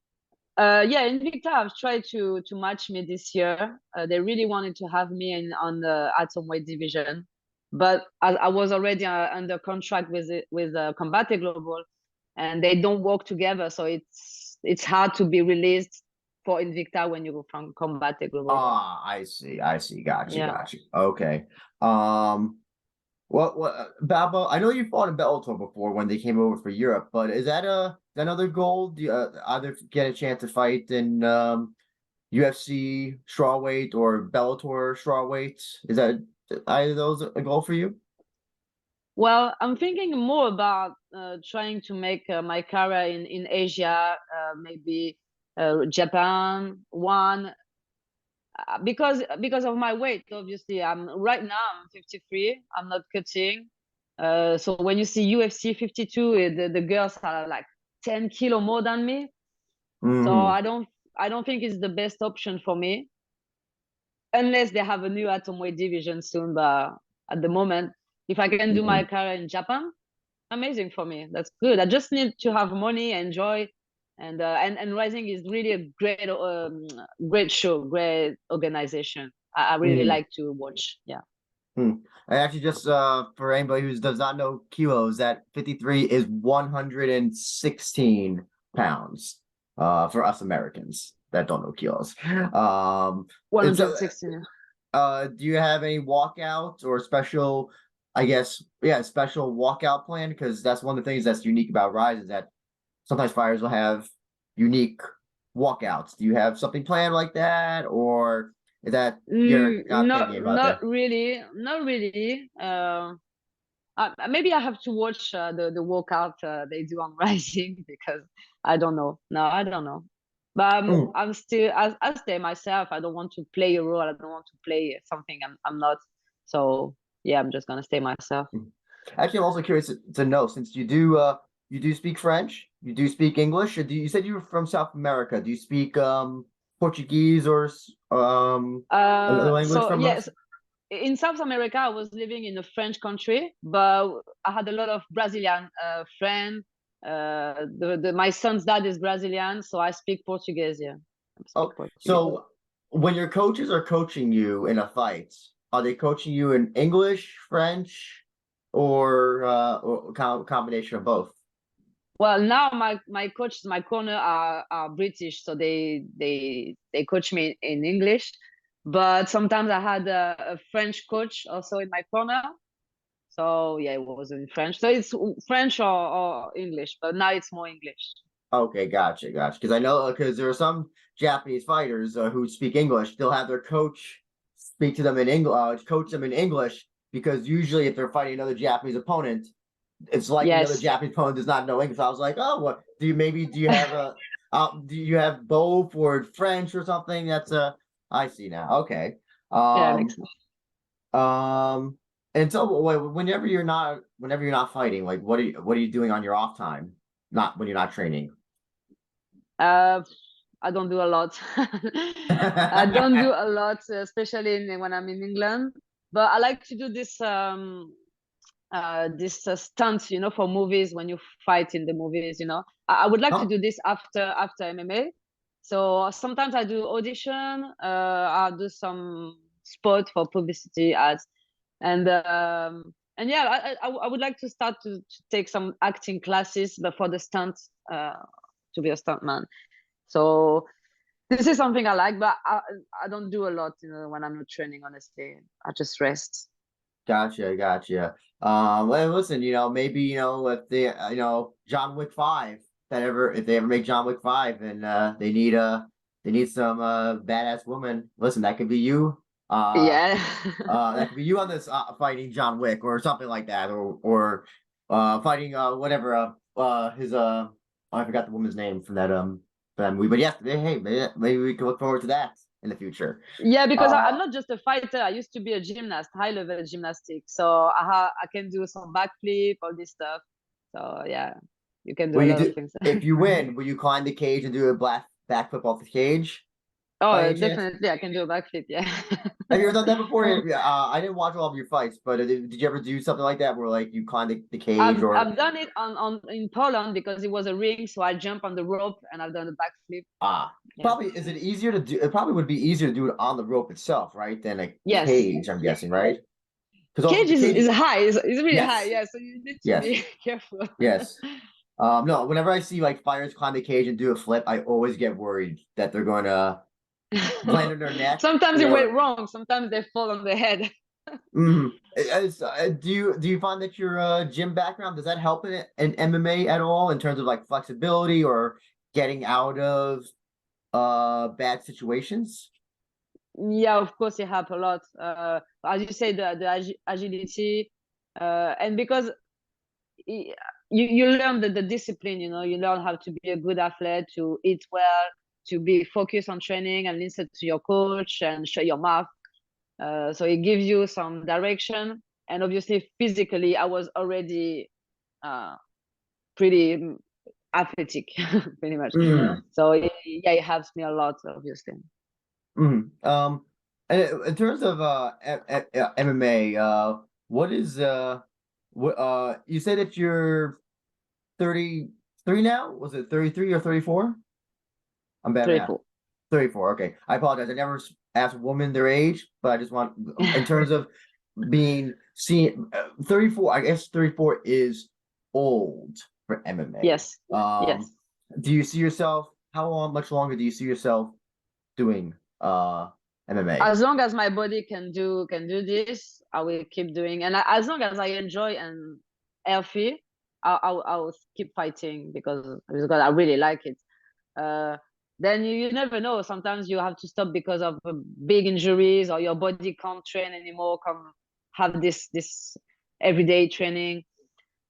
Yeah, Invicta have tried to match me this year. They really wanted to have me on the atomweight division, but I was already under contract with Combate Global, and they don't work together, so it's hard to be released for Invicta when you go from Combate Global. I see. Gotcha. Okay. What Baba? I know you fought in Bellator before when they came over for Europe, but is that another goal? Do you either get a chance to fight in UFC strawweight or Bellator strawweight? Is that either of those a goal for you? Well, I'm thinking more about trying to make my career in Asia, maybe Japan, because of my weight. Obviously, right now I'm 53. I'm not cutting. So when you see UFC 52, the girls are like 10 kilo more than me. So I don't think it's the best option for me, unless they have a new atomweight division soon. But at the moment, if I can do my career in Japan, amazing for me. That's good. I just need to have money, enjoy, and Rising is really a great show, great organization. I really like to watch. Yeah. I actually just for anybody who does not know kilos, that 53 is 116 pounds for us Americans that don't know kilos. 116. Do you have any walkouts or special, special walkout plan? Because that's one of the things that's unique about Rise is that sometimes fighters will have unique walkouts. Do you have something planned like that, or is that you're not thinking about that? Not really. Maybe I have to watch the workout they do on Rising because I don't know. No, I don't know. But I'm still I stay myself. I don't want to play a role. I don't want to play something I'm not. So yeah, I'm just gonna stay myself. Actually, I'm also curious to know, since you do speak French, you do speak English. You said you were from South America. Do you speak Portuguese or another language So from yes, us? in South America, I was living in a French country, but I had a lot of Brazilian friends. My son's dad is Brazilian, so I speak Portuguese. Yeah. Portuguese. So when your coaches are coaching you in a fight, are they coaching you in English, French, or combination of both? Well, now my coaches, my corner are British, so they coach me in English. But sometimes I had a French coach also in my corner. So yeah, it was in French. So it's French or English, but now it's more English. Okay, gotcha. Because I know because there are some Japanese fighters who speak English. They'll have their coach speak to them in English, coach them in English, because usually if they're fighting another Japanese opponent, it's like another Japanese opponent does not know English. I was like, oh, what do you have do you have both or French or something? That's I see now. Okay. Yeah, makes sense. And so whenever you're not fighting, like what are you doing on your off time? Not when you're not training. I don't do a lot. I don't do a lot, especially when I'm in England. But I like to do this stunts, for movies when you fight in the movies. I would like to do this after MMA. So sometimes I do audition. I'll do some spot for publicity ads, and yeah, I would like to start to take some acting classes, but for the stunts, to be a stuntman. So this is something I like, but I don't do a lot, when I'm not training, honestly. I just rest. Gotcha. Well, listen, maybe, if John Wick 5, if they ever make John Wick 5 and they need some badass woman, listen, that could be you. Yeah. That could be you on this fighting John Wick or something like that, or fighting whatever his I forgot the woman's name from that movie. But yes, hey, maybe we can look forward to that in the future. Yeah, because I'm not just a fighter. I used to be a gymnast, high-level gymnastics. So I can do some backflip, all this stuff. So yeah, you can do a lot of things. If you win, will you climb the cage and do a backflip off the cage? Oh, definitely, I can do a backflip. Yeah. Have you ever done that before? I didn't watch all of your fights, but did you ever do something like that where like you climb the cage? I've done it in Poland because it was a ring, so I jump on the rope and I've done a backflip. Yeah. Probably is it easier to do? It probably would be easier to do it on the rope itself, right? Than a cage, I'm guessing, right? Because cage is high. It's really high. Yeah, so you need to be careful. Yes. No, whenever I see like fighters climb the cage and do a flip, I always get worried that they're going to land on their neck. Sometimes it went wrong. Sometimes they fall on their head. Do you find that your gym background, does that help in MMA at all in terms of like flexibility or getting out of bad situations? Yeah, of course it helps a lot. As you say, the agility, and because you learn the discipline, you learn how to be a good athlete, to eat well, to be focused on training and listen to your coach and show your mark. So it gives you some direction. And obviously physically, I was already pretty athletic, pretty much. So yeah, it helps me a lot, obviously. In terms of MMA, what is what you said that you're 33 now? Was it 33 or 34? I'm bad at 34. Okay, I apologize. I never asked a woman their age, but I just want, in terms of being seen, 34. I guess 34 is old for MMA. Yes. Yes. Do you see yourself? Much longer do you see yourself doing MMA? As long as my body can do this, I will keep doing. And as long as I enjoy and healthy, I'll keep fighting because I really like it. Then you never know. Sometimes you have to stop because of big injuries, or your body can't train anymore, can't have this everyday training.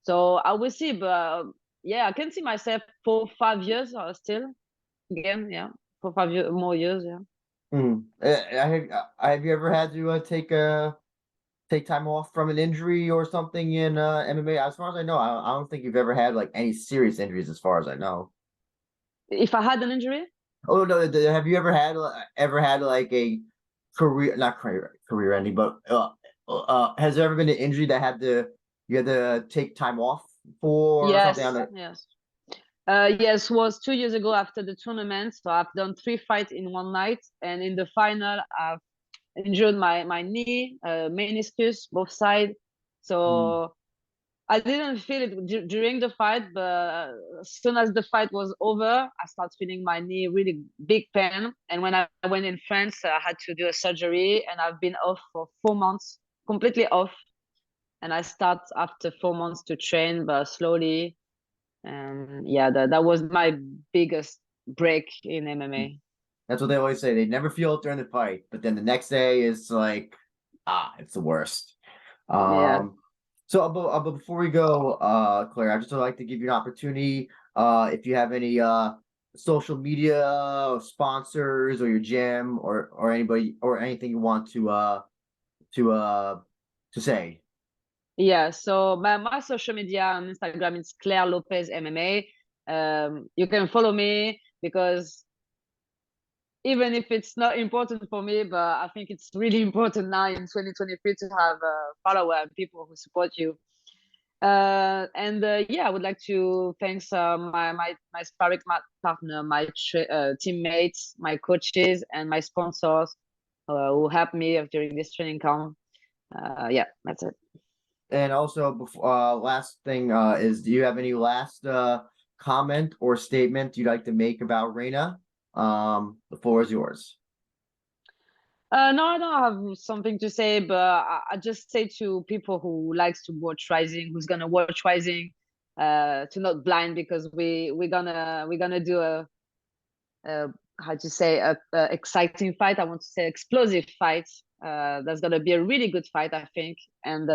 So I will see, but yeah, I can see myself for 5 years still again. Yeah, for 5 more years. Yeah. Have you ever had to take time off from an injury or something in MMA? As far as I know, I don't think you've ever had like any serious injuries, as far as I know. If I had an injury? Oh no! Have you ever had like a not career ending, but has there ever been an injury that you had to take time off for? Yes, something yes. Yes, was 2 years ago after the tournament. So I've done 3 fights in one night, and in the final, I've injured my knee, meniscus, both sides. So I didn't feel it during the fight, but as soon as the fight was over, I started feeling my knee really big pain. And when I went in France, I had to do a surgery, and I've been off for 4 months, completely off. And I start after 4 months to train, but slowly. And yeah, that was my biggest break in MMA. That's what they always say. They never feel it during the fight, but then the next day is like, it's the worst. Yeah. So, but before we go, Claire, I just would like to give you an opportunity. If you have any social media sponsors or your gym or anybody or anything you want to to say? Yeah, so my social media on Instagram is Claire Lopez MMA. You can follow me because even if it's not important for me, but I think it's really important now in 2023 to have followers and people who support you. Yeah, I would like to thanks my sparring partner, my teammates, my coaches, and my sponsors who helped me during this training camp. Yeah, that's it. And also, before last thing is, do you have any last comment or statement you'd like to make about Rena? The floor is yours. No, I don't have something to say, but I just say to people who likes to watch Rising, who's gonna watch Rising, to not blind because we're gonna do a how to say a exciting fight. I want to say explosive fight. That's gonna be a really good fight, I think, and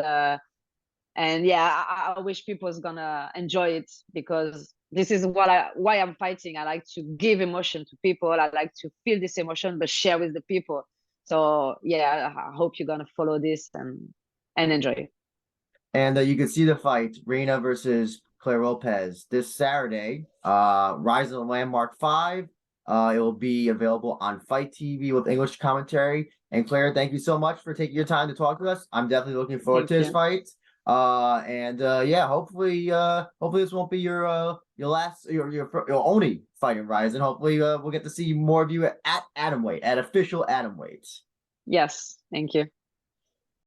yeah, I wish people is gonna enjoy it because this is why I'm fighting. I like to give emotion to people. I like to feel this emotion, but share with the people. So yeah, I hope you're gonna follow this and enjoy it. And you can see the fight, Rena versus Claire Lopez, this Saturday, RIZIN Landmark 5. It will be available on Fight TV with English commentary. And Claire, thank you so much for taking your time to talk to us. I'm definitely looking forward to this fight. Yeah, hopefully this won't be your last your only fight in RIZIN. Hopefully we'll get to see more of you at Atomweight, at official Atomweight. Yes, thank you.